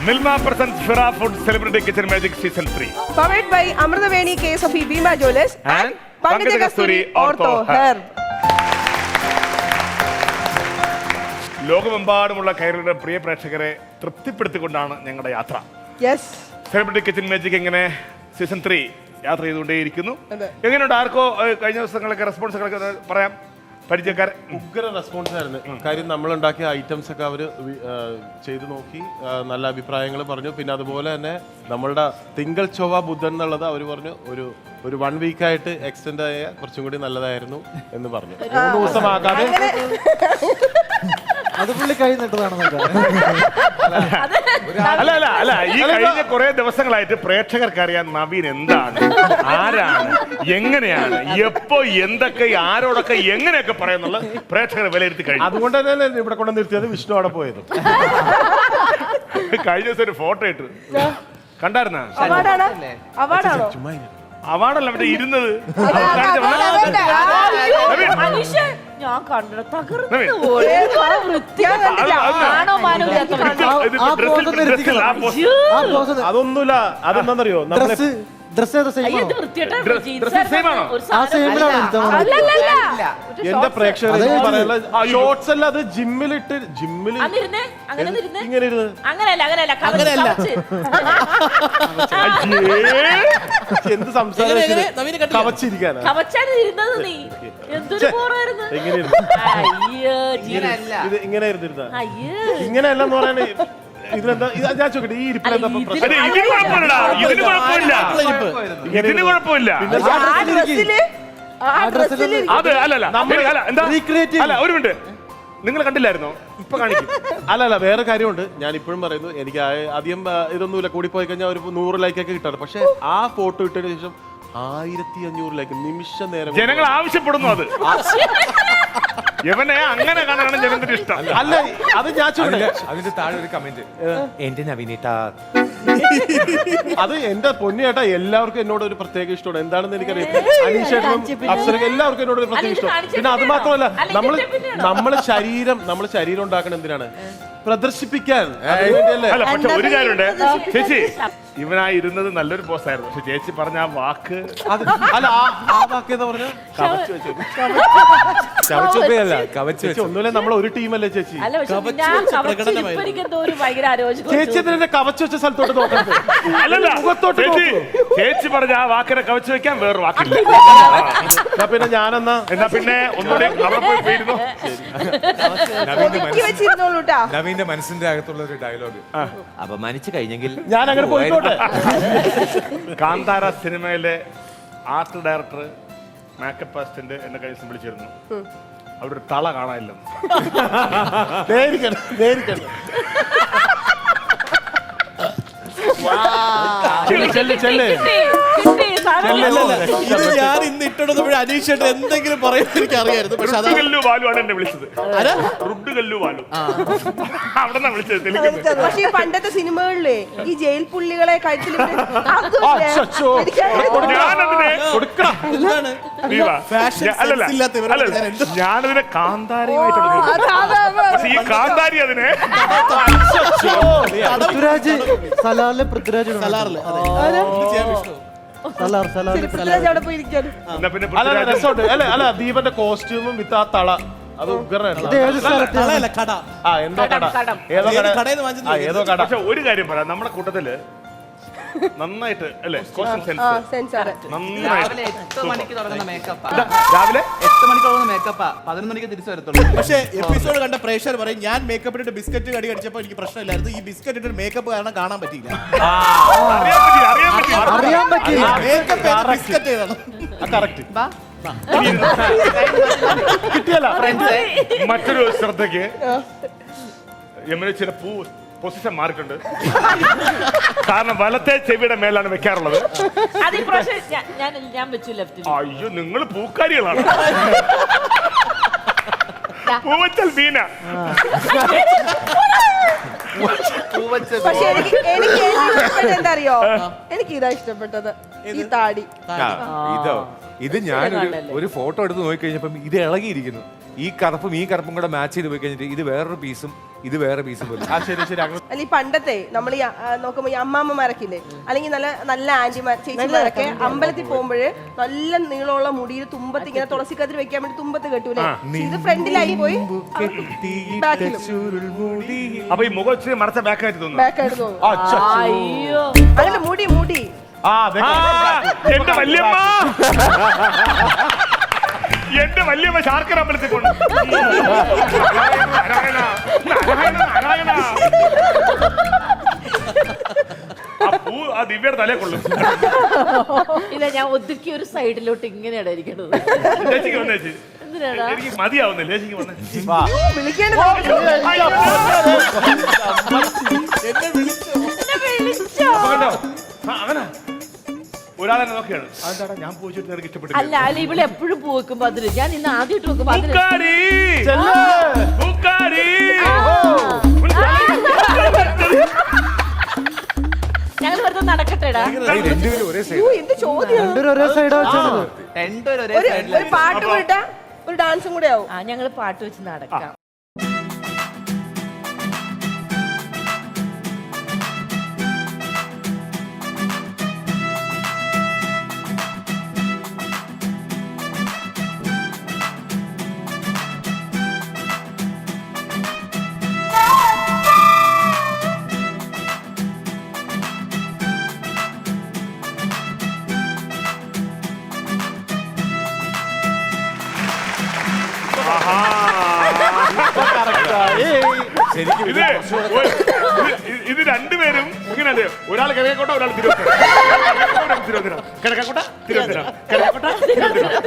Milma presents Fira Food Celebrity Kitchen Magic Season 3. Powered by Amrutaveni Case of Bima Jewelers And Pankaj Kasturi Ortho Hair. ലോകമെമ്പാടുമുള്ള കൈരളുടെ പ്രിയ പ്രേക്ഷകരെ തൃപ്തിപ്പെടുത്തിക്കൊണ്ടാണ് ഞങ്ങളുടെ യാത്ര. Yes. Celebrity kitchen magic ഇങ്ങനെ season 3 യാത്ര ചെയ്തുകൊണ്ടേയിരിക്കുന്നു. അതെ. എങ്ങനെയുണ്ട്? ആർക്കോ കഴിഞ്ഞ ദിവസങ്ങളൊക്കെ റെസ്പോൺസുകളൊക്കെ പറയാം. പരിചയക്കാരൻ ഉഗ്ര റെസ്പോൺസ് ആയിരുന്നു. കാര്യം നമ്മളുണ്ടാക്കിയ ഐറ്റംസ് ഒക്കെ അവര് ചെയ്തു നോക്കി നല്ല അഭിപ്രായങ്ങൾ പറഞ്ഞു. പിന്നെ അതുപോലെ തന്നെ നമ്മളുടെ തിങ്കൾ ചൊവ്വ ബുധൻ എന്നുള്ളത് അവർ പറഞ്ഞു ഒരു 1 വീക്കായിട്ട് എക്സ്റ്റെൻഡ് ആയ കുറച്ചും കൂടി നല്ലതായിരുന്നു എന്ന് പറഞ്ഞു. 3 ദിവസം ആക്കാതെ അത് പുള്ളി കഴിഞ്ഞിട്ടതാണെന്നൊക്കെ. അല്ല ഈ കഴിഞ്ഞ കുറെ ദിവസങ്ങളായിട്ട് പ്രേക്ഷകർക്ക് അറിയാൻ നവീൻ എന്താണ്, ആരാണ്, എങ്ങനെയാണ്, എപ്പോ, എന്തൊക്കെ, ആരോടൊക്കെ എങ്ങനെയൊക്കെ പറയുന്നുള്ള പ്രേക്ഷകരെ വിലയിരുത്തി കഴിഞ്ഞു. അതുകൊണ്ട് തന്നെ ഇവിടെ കൊണ്ട് നിർത്തിയത് വിഷ്ണു അവിടെ പോയത്. കഴിഞ്ഞ ദിവസം ഒരു ഫോട്ടോ ഇട്ട് കണ്ടായിരുന്ന അവാർഡാണോ? അവാർഡല്ല അവിടെ ഇരുന്നത്. ഞാൻ കണ്ടു അതൊന്നുമില്ല. അതെന്താണെന്നറിയോ, നമ്മളെ എന്റെ പ്രേക്ഷകർ പറയാനുള്ള ഷോർട്സ് അല്ല, അത് ജിമ്മിലിട്ട് ഇങ്ങനെ ഇരുന്ന് എന്ത് സംസാരം കവച്ചിരിക്കാനാ ഇത് ഇങ്ങനെ ഇരുന്നിരുന്ന ഇങ്ങനെയല്ലെന്ന് പറയാൻ ഇതിലെന്താ ഞാൻ ചോദിക്കട്ടെ, ഈ ഇരിപ്പിലെന്താ ഇതിന് കുഴപ്പമില്ല. ഒരു മിനിറ്റ്, നിങ്ങൾ കണ്ടില്ലായിരുന്നോ? ഇപ്പൊ കാണിക്കും. അല്ലല്ല, വേറെ കാര്യമുണ്ട്. ഞാൻ ഇപ്പോഴും പറയുന്നു, എനിക്ക് ആദ്യം ഇതൊന്നുമില്ല, കൂടിപ്പോയി കഴിഞ്ഞാൽ ഒരു 100 ലൈക്കൊക്കെ കിട്ടാറ്. പക്ഷെ ആ ഫോട്ടോ ഇട്ടതിന് ശേഷം 1500 ലൈക്ക് നിമിഷ നേരം ജനങ്ങൾ ആവശ്യപ്പെടുന്നു. അത് ഇവനെ അങ്ങനെ കാണാനാണ് ജനത്തിന്റെ ഇഷ്ടം. അല്ല, അത് ഞാൻ ചോദിക്കട്ടെ, അതിന്റെ താഴെ ഒരു കമന്റ്, എന്റെ നവീനേട്ടാ. അത് എന്റെ പൊന്നിയേട്ടാ, എല്ലാവർക്കും എന്നോട് ഒരു പ്രത്യേക ഇഷ്ടമാണ്. എന്താണെന്ന് എനിക്കറിയാം. അനീഷേട്ടനും അപ്സരക്കും എല്ലാവർക്കും എന്നോട് ഒരു പ്രത്യേക ഇഷ്ടം. പിന്നെ അത് മാത്രമല്ല, നമ്മള് ശരീരം ഉണ്ടാക്കണം എന്തിനാണ്? പ്രദർശിപ്പിക്കാൻ. അല്ല, പക്ഷെ ഒരു കാര്യമുണ്ട് ചേച്ചി, ഇവനായി ഇരുന്നത് നല്ലൊരു പോസ്റ്റായിരുന്നു. പക്ഷെ ചേച്ചി പറഞ്ഞ ആ വാക്ക്, അല്ല ആ വാക്ക് എന്താ പറഞ്ഞ ഒന്നുമില്ല, നമ്മൾ ഒരു ടീമല്ലേ ചേച്ചി. ചേച്ചി എന്തിനാ കവച്ച് വെച്ച സ്ഥലത്തോട്ട് നോക്കരുത്. അല്ലല്ല, ചേച്ചി പറഞ്ഞ ആ വാക്കിനെ കവച്ച് വെക്കാൻ വേറൊരു വാക്കില്ല. പിന്നെ ഞാനെന്നാ പിന്നെ ഒന്നുകൂടി അവിടെ പോയി പോയിരുന്നു. നവീന്റെ മനസ്സിന്റെ അകത്തുള്ള ഒരു ഡയലോഗ് അപമാനിച്ചു കഴിഞ്ഞെങ്കിൽ ഞാൻ അങ്ങനെ പോയിക്കോട്ടെ. കാന്താര സിനിമയിലെ ആർട്ട് ഡയറക്ടർ, മേക്കപ്പ് അസിസ്റ്റന്റ് എന്നെ കഴിഞ്ഞ ദിവസം വിളിച്ചിരുന്നു. അവിടെ ഒരു തള കാണാനില്ലെന്ന്. ഇത് ഞാൻ ഇന്ന് ഇട്ടോടുന്നപ്പോഴും അനീഷേട്ടൻ എന്തെങ്കിലും പറയുന്നത് എനിക്ക് അറിയായിരുന്നു. പക്ഷെ വാലുവാണ് എന്നെ വിളിച്ചത്. റുഡ്ഡുകല്ലു വാലു അവിടെ വിളിച്ചത്. പക്ഷെ ഈ പണ്ടത്തെ സിനിമകളിലെ ഈ ജയിൽ പുള്ളികളെ കഴുത്തിൽ ഞാനതിനെ കാന്താരയുമായിട്ടാണ്. പക്ഷെ ഈ കാന്താരി അതിനെ സലാറിലെ പൃഥ്വിരാജ് അല്ല, ദീപന്റെ കോസ്റ്റ്യൂമും വിത്ത് ആ തള, അത് ഏതോ കട. പക്ഷെ ഒരു കാര്യം പറയാം, നമ്മുടെ കൂട്ടത്തില് നന്നായിട്ട് അല്ലേ രാവിലെ 8 മണിക്ക് തുടങ്ങുന്ന മേക്കപ്പ്, രാവിലെ 8 മണിക്ക് തുടങ്ങുന്ന മേക്കപ്പ് 11 മണിക്ക് തിരിച്ചു വരത്തുള്ളൂ. പക്ഷേ എപ്പിസോഡ് കണ്ട പ്രേക്ഷകർ പറയും, ഞാൻ മേക്കപ്പ് ഇട്ട് ബിസ്ക്കറ്റ് കടി കടിച്ചപ്പോൾ എനിക്ക് പ്രശ്നമില്ലായിരുന്നു, ഈ ബിസ്ക്കറ്റ് ഇട്ട് മേക്കപ്പ് കാരണം കാണാൻ പറ്റിയില്ല. അറിയാൻ പറ്റില്ല. മേക്കപ്പ് ബിസ്ക്കറ്റ് ഏതാണ്? കറക്റ്റ്. കിട്ടിയല്ല. മറ്റൊരു ശ്രദ്ധയ്ക്ക് യമുന ചില പൊസിഷൻ മാറിയിട്ടുണ്ട്. കാരണം വലത്തെ ചെവിയുടെ മേലാണ് വെക്കാറുള്ളത്. അയ്യോ, നിങ്ങൾ പൂക്കാരികളാണ്. പൂവച്ചൽ ബീന. പക്ഷെ എനിക്ക് എന്താ അറിയോ, എനിക്ക് ഇതാ ഇഷ്ടപ്പെട്ടത്, ഈ താടി. ഇത് ഞാൻ ഒരു ഫോട്ടോ എടുത്ത് നോക്കിക്കഴിഞ്ഞപ്പം ഇത് ഇളകിയിരിക്കുന്നു. ഈ കറുപ്പും കൂടെ മാച്ച് ചെയ്ത് പോയി കഴിഞ്ഞിട്ട് ഇത് വേറൊരു പീസും ഇത് വേറെ പീസ് പോലെ. ആ ശരി ശരി അങ്ങനെ അല്ല ഈ പണ്ടത്തെ നമ്മൾ ഈ നോക്കുമ്പോ ഈ അമ്മാമ്മമാരൊക്കെ ഇല്ലേ, അല്ലെങ്കിൽ നല്ല നല്ല ആന്റിമാർ ചേച്ചിമാരൊക്കെ അമ്പലത്തിൽ പോകുമ്പോഴ് നല്ല നീളമുള്ള മുടിയിൽ തുമ്പത്ത് ഇങ്ങനെ തുളസി കതിര് വെക്കാൻ വേണ്ടി തുമ്പത്ത് കെട്ടൂലേ, ഇത് ഫ്രണ്ടിലായി പോയി ബാക്കിലും അപ്പൊ ഈ മുഖം ഇച്ചിരി മറച്ച ബാക്കായിട്ട് തോന്നുന്നു. ബാക്കായിട്ട് തോന്നും. അയ്യോ അങ്ങനെ മുടി മുടി ആ അതെ എന്റെ വല്യമ്മ എന്റെ വല്യമ്മ ശാർക്കര അമ്പലത്തിൽ കൊണ്ട് നാരായണ, നാരായണ, നാരായണ. ആ പൂ ആ ദിവ്യയുടെ തലയെ കൊള്ളും. ഇല്ല, ഞാൻ ഒതുക്കി ഒരു സൈഡിലോട്ട് ഇങ്ങനെയാണ് ഇരിക്കുന്നത്. ചേച്ചിക്ക് വന്നേ ചേച്ചി, എന്തിനാടാ? എനിക്ക് മതിയാവുന്നില്ല. ചേച്ചിക്ക് വന്നേ. വിളിക്കേണ്ട എന്നെ വിളിച്ചു. എന്നെ വിളിച്ചോ? അപ്പൊ കണ്ടോ? അവനാ ഒരാളെന്നെ നോക്കിയാണ്. അതെന്താടാ ഞാൻ പോയിട്ട് നിനക്ക് ഇഷ്ടപ്പെട്ടില്ല? അല്ല അല്ല, ഇവിടെ എപ്പോഴും പൂ വെക്കുമ്പോ അതില് ഞാൻ ഇന്ന് ആദ്യമായിട്ട് നോക്കുമ്പോ അതില് പൂക്കാരി, പൂക്കാരി. ഞങ്ങൾ വെറുതെ നടക്കട്ടെടാ. രണ്ടുപേരും ഒരേ സൈഡ്. അയ്യോ, എന്ത് ചോദ്യം. രണ്ടുപേരും ഒരേ ഒരു ഒരു പാട്ട് പോയിട്ടാ ഒരു ഡാൻസും കൂടെ ആവും. ഞങ്ങൾ പാട്ട് വെച്ച് നടക്കാം. ശരിക്കും ഇത് ഇത് രണ്ടുപേരും ഇങ്ങനെ ഒരാൾ കിഴക്കോട്ട, ഒരാൾ തിരുവനന്തപുരം, കിഴക്കോട്ട തിരുവനന്തപുരം, കിഴക്കോട്ട തിരുവനന്തപുരം,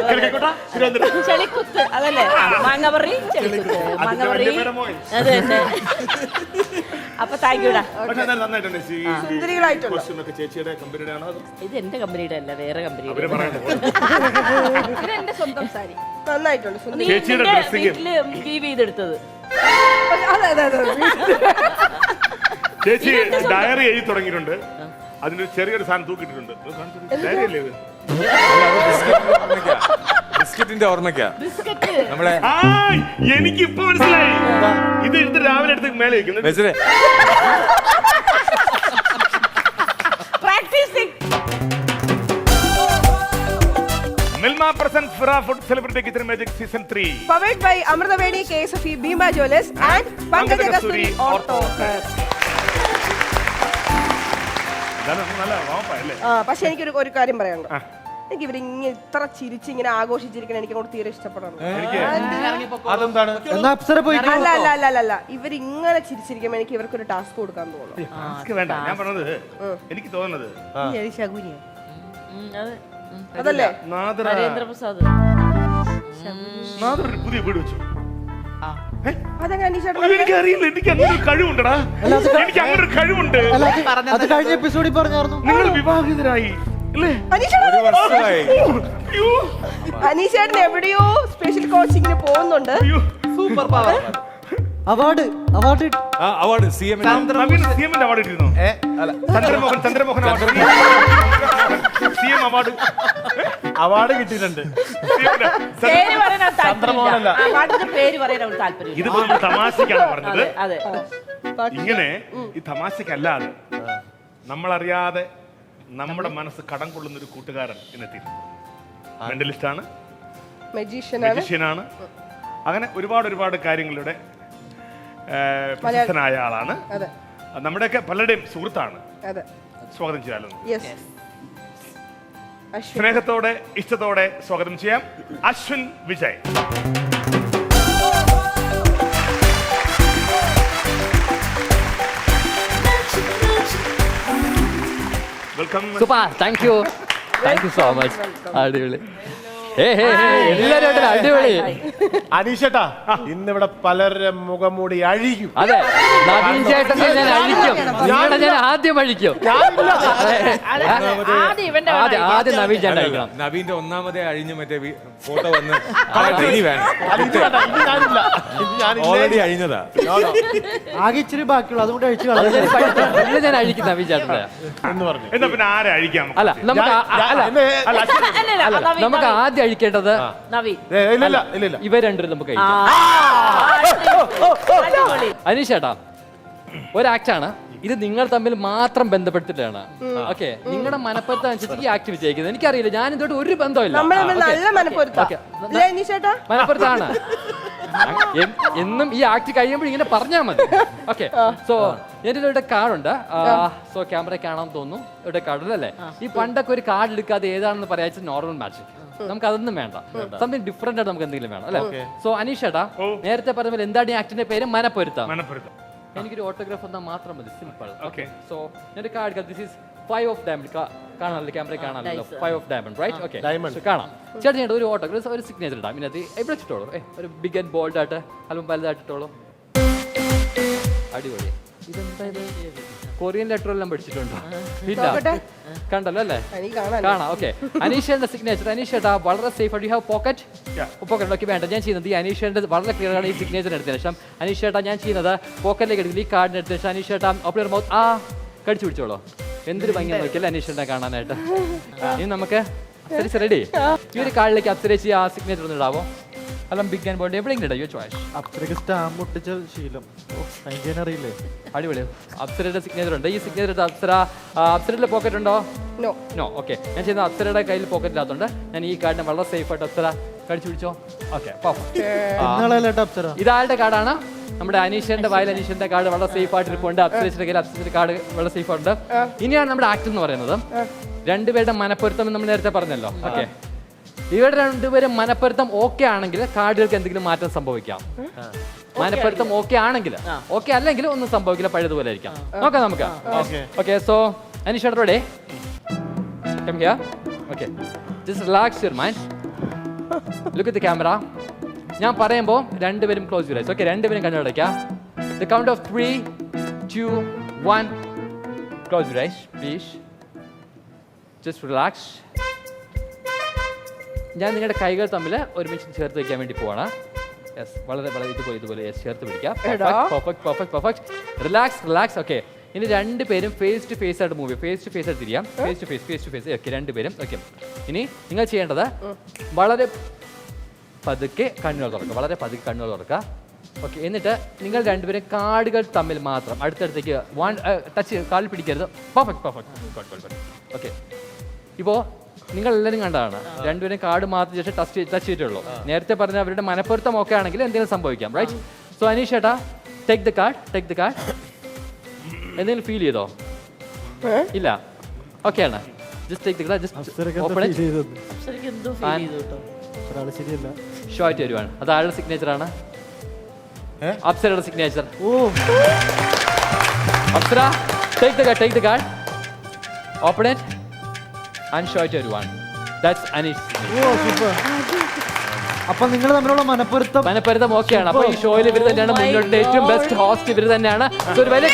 കിഴക്കോട്ട തിരുവനന്തപുരം. ചെളിക്കുത്ത് അതല്ലേ? മാങ്ങവറി ചെളിക്കുത്ത്, മാങ്ങവറി അത് തന്നെ. അപ്പൊ താങ്ക് യൂടാ. പക്ഷെ എന്നാലും നന്നായിട്ടുണ്ട്. സുന്ദരികളായിട്ടുണ്ട്. കോസ്റ്റ്യൂം ഒക്കെ ചേച്ചിയുടെ കമ്പനിയുടെ ആണോ? ഇത് എന്റെ കമ്പനിയുടെ അല്ല, വേറെ കമ്പനിയുടെ. അവര് പറയുന്നത് ഇത് എന്റെ സ്വന്തം സാരി. നന്നായിട്ടുണ്ട് സുന്ദരി. ചേച്ചിയുടെ നിന്റെ dressing. വീട്ടില് വീവ് ചെയ്തെടുത്തത്. അതെ അതെ അതെ ചേച്ചി ഡയറി എഴുതി തുടങ്ങിയിട്ടുണ്ട്. അതിനൊരു ചെറിയൊരു സാധനം തൂക്കിയിട്ടുണ്ട്. ഡയറി അല്ലേ ഇത്? ബിസ്ക്കറ്റിന്റെ ഓർമ്മയ്ക്കാ ബിസ്ക്കറ്റ്. നമ്മളെ ആ എനിക്ക് ഇപ്പൊ മനസ്സിലായി. ഇത് എടുത്ത് രാവിലെ എടുത്ത് മേലെ വെക്കുന്നത്. ബസ്സിലെ practising. Milma presents Fira Food Celebrity Kitchen Magic Season 3. Powered by Amrutaveni KSFE Bhima Jewellers and Pankaj Kasturi Ortho Hair. നല്ല വാപ്പല്ലേ? പക്ഷെ എനിക്കൊരു ഒരു കാര്യം പറയാനുണ്ട്. എനിക്ക് ഇവരിങ്ങനെ ഇത്ര ചിരിച്ചിങ്ങനെ ആഘോഷിച്ചിരിക്കണം എനിക്ക് അങ്ങോട്ട് തീരെ ഇഷ്ടപ്പെടണം. അതെന്താണ് അല്ല അല്ല അല്ല അല്ല അല്ല, ഇവരിങ്ങനെ ചിരിച്ചിരിക്കുമ്പോ എനിക്ക് ഇവർക്കൊരു ടാസ്ക് കൊടുക്കാൻ തോന്നുന്നു. ടാസ്ക് വേണ്ട. ഞാൻ പറഞ്ഞത് എനിക്ക് തോന്നുന്നത് അതല്ലേ നരേന്ദ്രപ്രസാദ് നാദർ ഒരു പുതിയ വീട് വെച്ചു. അതെങ്ങനെ അനീഷേട്ടൻ എനിക്കറിയില്ല. എനിക്ക് അങ്ങനെ ഒരു കഴിവുണ്ടടാ. എനിക്ക് അങ്ങനെ ഒരു കഴിവുണ്ട്. അത് കഴിഞ്ഞ എപ്പിസോഡിൽ പറഞ്ഞായിരുന്നു. നിങ്ങൾ വിവാഹിതരായി അല്ലേ? ഒരു വർഷമായി. അയ്യോ, അനീഷേട്ടൻ എവിടെയോ സ്പെഷ്യൽ കോച്ചിങ്ങിന് പോകുന്നുണ്ട്. അയ്യോ. Super power. Award award CM Naveen CM ന്റെ അവാർഡ് കിട്ടിയിരുന്നോ? Chandramohan award. CM award award കിട്ടിയിട്ടുണ്ട്. പേര് പറയാൻ ചന്ദ്രമോഹനല്ല. താല്പര്യം. പാട്ടിന്റെ പേര് പറയാൻ താല്പര്യം. ഇത് തമാശക്കാണ് പറഞ്ഞത്. അതെ ഇങ്ങനെ ഈ തമാശക്കല്ലാതെ നമ്മളറിയാതെ നമ്മുടെ മനസ്സ് കടം കൊള്ളുന്ന ഒരു കൂട്ടുകാരൻ ഇന്നെത്തിയിരുന്നു. മെന്റലിസ്റ്റാണ്, മജീഷ്യനാണ്, അങ്ങനെ ഒരുപാട് കാര്യങ്ങളുടെ പ്രശസ്തനായ ആളാണ്. നമ്മുടെയൊക്കെ പലരുടെയും സുഹൃത്താണ്. സ്വാഗതം ചെയ്യാലോ? സ്നേഹത്തോടെ ഇഷ്ടത്തോടെ സ്വാഗതം ചെയ്യാം Ashwin Vijay. Welcome. Super, thank you so much. അടിപൊളി. എല്ലാരും അടിപൊളി. അനീഷേട്ടാ, ഇന്നിവിടെ പലരുടെ മുഖംമൂടി അഴിക്കും. അതെ, നവീൻ ചേട്ടനെ ഞാൻ അഴിക്കും. നിങ്ങളെ ഞാൻ ആദ്യം അഴിക്കും. ആദ്യം നവീൻ ചേട്ടൻ അഴിക്കണം. നവീന്റെ ഒന്നാമതേ അഴിഞ്ഞ് മറ്റേ ഫോട്ടോ വന്ന് ഇനി വേണം. ഓൾറെഡി അഴിഞ്ഞതാ. ആകെ ഇച്ചിരി ബാക്കിയുള്ളൂ, അതുകൊണ്ട് അഴിച്ചു ഞാൻ അഴിക്കും നവീൻ ചേട്ടനെ എന്ന് പറഞ്ഞു. എന്നാ പിന്നെ ആരെ അഴിക്കാം? അല്ല നമുക്ക് ആദ്യം കഴിക്കേണ്ടത് നവീൻ ഇല്ല ഇവർ രണ്ടുപേരും നമുക്ക് കഴിക്കാം. അടിപൊളി. അനീഷേട്ടാ ഒരു ആക്ടാണ് ഇത്, നിങ്ങൾ തമ്മിൽ മാത്രം ബന്ധപ്പെട്ടിട്ടാണ്. ഓക്കെ, നിങ്ങളുടെ മനപ്പുറത്ത് അനുസരിച്ച് ഈ ആക്ട് വിജയിക്കുന്നത്. എനിക്കറിയില്ല, ഞാൻ ഇതോട്ട് ഒരു ബന്ധമില്ല. നമ്മൾ തമ്മിൽ നല്ല മനപ്പൊരുത്തം ഇല്ലേ അനീഷേട്ടാ? മനപ്പുറത്താണ്. എന്നും ഈ ആക്ട് കഴിയുമ്പോൾ ഇങ്ങനെ പറഞ്ഞാൽ മതി. ഓക്കെ, സോ എൻ്റെ ഇവിടെ കാർഡുണ്ട്. സോ ക്യാമറ കാണാൻ തോന്നുന്നു ഇവിടെ കാർഡ് അല്ലേ? ഈ പണ്ടൊക്കെ ഒരു കാർഡ് എടുക്കാതെ ഏതാണെന്ന് പറയാച്ച നോർമൽ മാജിക്. നമുക്ക് അതൊന്നും വേണ്ട, സംതിങ് ഡിഫറെന്റ് ആയിട്ട് നമുക്ക് എന്തെങ്കിലും വേണം അല്ലേ? സോ അനീഷേട്ടാ നേരത്തെ പറഞ്ഞ പോലെ എന്താണ് ഈ ആക്ടിന്റെ പേര്? മനപ്പൊരുത്തം. എനിക്കൊരു ഓട്ടോഗ്രാഫ് വന്നാൽ മാത്രം മതി, സിമ്പിൾ. ഓക്കെ, സോ എൻ്റെ card this is 5 of diamond. കാണാനല്ലോ, ക്യാമറ കാണാനല്ലോ, 5 of diamond, റൈറ്റ്? ഓക്കെ, കാണാം. ചേട്ടൻ ഒരു ഓട്ടോഗ്രാഫ്, ഒരു സിഗ്നേച്ചർ ഇടാം. ഇതിനകത്ത് ഇവിടെ ഇട്ടോളൂ, ഒരു ബിഗ് ആൻഡ് ബോൾഡ് ആയിട്ട് അല്പം വലുതായിട്ട് ഇട്ടോളൂ. അടിപൊളി. ഇതെന്താ ഇത്? കൊറിയൻ ലെറ്റർ എല്ലാം പഠിച്ചിട്ടുണ്ടോ? ഇല്ല, കണ്ടല്ലോ അല്ലേ? കാണാം. Okay, അനീഷയുടെ signature. അനീഷേട്ടാ വളരെ സേഫ് ആയിട്ട്. You have pocket? പോക്കറ്റ് ഒക്കെ വേണ്ട. ഞാൻ ചെയ്യുന്നത് ഈ അനീഷയുടെ വളരെ ക്ലിയർ ആണ്. ഈ സിഗ്നേച്ചർ എടുത്തതിന് ശേഷം അനീഷേട്ടാ ഞാൻ ചെയ്യുന്നത് പോക്കറ്റിലേക്ക് എടുക്കുന്നത്. ഈ കാർഡിന് എടുത്തതിന് ശേഷം അനീഷേട്ടാ ഓപ്പൺ മൗത്ത് കടിച്ചു പിടിച്ചോളൂ. എന്തൊരു ഭംഗി നോക്കിയല്ലേ അനീഷേട്ടാ കാണാനായിട്ട്. ഇനി നമുക്ക് റെഡി. ഈ ഒരു കാർഡിലേക്ക് അപ്സരേച്ച് ആ സിഗ്നേച്ചർ ഒന്ന് ഇടാവോ? അല്ല ബിഗ് ആൻഡ് ബോൾഡ് എവിടെയെങ്കിലും ഇടാം. യോ ചോയ്സ്. അത്രയ്ക്ക് സ്റ്റാമ്പ് ഒട്ടിച്ച ശീലം അറിയില്ലേ? അടിപൊളി. അപ്സരയുടെ സിഗ്നേച്ചർ ഉണ്ട്. ഈ സിഗ്നേച്ചർ അപ്സരയുടെ പോക്കറ്റ് ഉണ്ടോ? നോ. ഓക്കെ, ഞാൻ ചെയ്യുന്ന അപ്സരയുടെ കയ്യിൽ പോക്കറ്റ് ഇല്ലാത്തതുകൊണ്ട് ഞാൻ ഈ കാർഡിനെ വളരെ സേഫ് ആയിട്ട് അപ്സര കടിച്ചു പിടിച്ചോ. ഓക്കെ, ഇതാളുടെ കാർഡാണ്. നമ്മുടെ അനീഷന്റെ വായിൽ അനീഷന്റെ കാർഡ് വളരെ സേഫ് ആയിട്ട് ഇരിപ്പുണ്ട്. അപ്സരയുടെ കയ്യിൽ അപ്സരയുടെ കാർഡ് വളരെ സേഫ് ഉണ്ട്. ഇനിയാണ് നമ്മുടെ ആക്ട് എന്ന് പറയുന്നത്. രണ്ടുപേരുടെ മനപ്പൊരുത്തം നമ്മൾ നേരത്തെ പറഞ്ഞല്ലോ. ഓക്കെ, ഇവരുടെ രണ്ടുപേരും മനപ്പൊരുത്തം ഓക്കെ ആണെങ്കിൽ കാർഡുകൾക്ക് എന്തെങ്കിലും മാറ്റം സംഭവിക്കാം. മനപ്പൊരുത്തം ഓക്കെ ആണെങ്കിൽ, ഓക്കെ അല്ലെങ്കിൽ ഒന്നും സംഭവിക്കില്ല, പഴയതുപോലെ ആയിരിക്കാം. നോക്കാം നമുക്ക്. Okay, so Aneesh ready? Come here. Okay, just relax your mind, look at the camera. ഞാൻ പറയുമ്പോൾ രണ്ടുപേരും ക്ലോസ് യുവർ ഐസ്. ഓക്കെ, രണ്ടുപേരും കണ്ണടയ്ക്കാം. The count of 3, 2, 1. Close your eyes please. Just relax. ഞാൻ നിങ്ങളുടെ കൈകൾ തമ്മിൽ ഒരുമിച്ച് ചേർത്ത് വയ്ക്കാൻ വേണ്ടി പോവാണ്. യെസ്, വളരെ വളരെ ഇതുപോലെ യെസ്, ചേർത്ത് പിടിക്കാം. പെർഫെക്റ്റ്. റിലാക്സ്. ഓക്കെ, ഇനി രണ്ടുപേരും ഫേസ് ടു ഫേസ് ആയിട്ട് മൂവ് ചെയ്യാം. ഫേസ് ടു ഫേസ് ആയിട്ട് തിരിയാം. Face to face. ഓക്കെ, രണ്ടുപേരും. ഓക്കെ, ഇനി നിങ്ങൾ ചെയ്യേണ്ടത് വളരെ പതുക്കെ കണ്ണുകൾ തുറക്കുക. വളരെ പതുക്കെ കണ്ണുകൾ തുറക്കുക. ഓക്കെ, എന്നിട്ട് നിങ്ങൾ രണ്ടുപേരും കാർഡുകൾ തമ്മിൽ മാത്രം അടുത്തടുത്തേക്ക് ടച്ച്, കാലിൽ പിടിക്കരുത്. പെർഫെക്റ്റ്. ഓക്കെ, ഇപ്പോൾ നിങ്ങൾ എല്ലാവരും കണ്ടതാണ് രണ്ടുപേരും കാർഡ് മാത്രം ജസ്റ്റ് ടച്ച് ചെയ്തിട്ടുള്ളൂ. നേരത്തെ പറഞ്ഞ അവരുടെ മനപ്പൊരുത്തം ഒക്കെ ആണെങ്കിൽ എന്തെങ്കിലും സംഭവിക്കാം, റൈറ്റ്? സോ അനീഷ് ചേട്ടാ, ടേക്ക് ദ കാർഡ്. എന്തെങ്കിലും ഫീൽ ചെയ്തോ? ഇല്ല? ഓക്കെ ആണ്. Just take the card, just open it. Show ആയിട്ട് വരുവാണ്. അത് ആളുടെ സിഗ്നേച്ചർ ആണ്, അപ്സരയുടെ signature. Apsara, take the card, open it and show it to everyone. That's Anish. അപ്പൊ നിങ്ങൾ തമ്മിലുള്ള മനപ്പൊരുത്തം ഓക്കെയാണ്. അപ്പൊ ഈ ഷോയിൽ ഇവർ തന്നെയാണ് മുന്നോട്ട് ഏറ്റവും ബെസ്റ്റ് ഹോസ്റ്റ്. ഇവർ തന്നെയാണ്. ഒരു വലിയ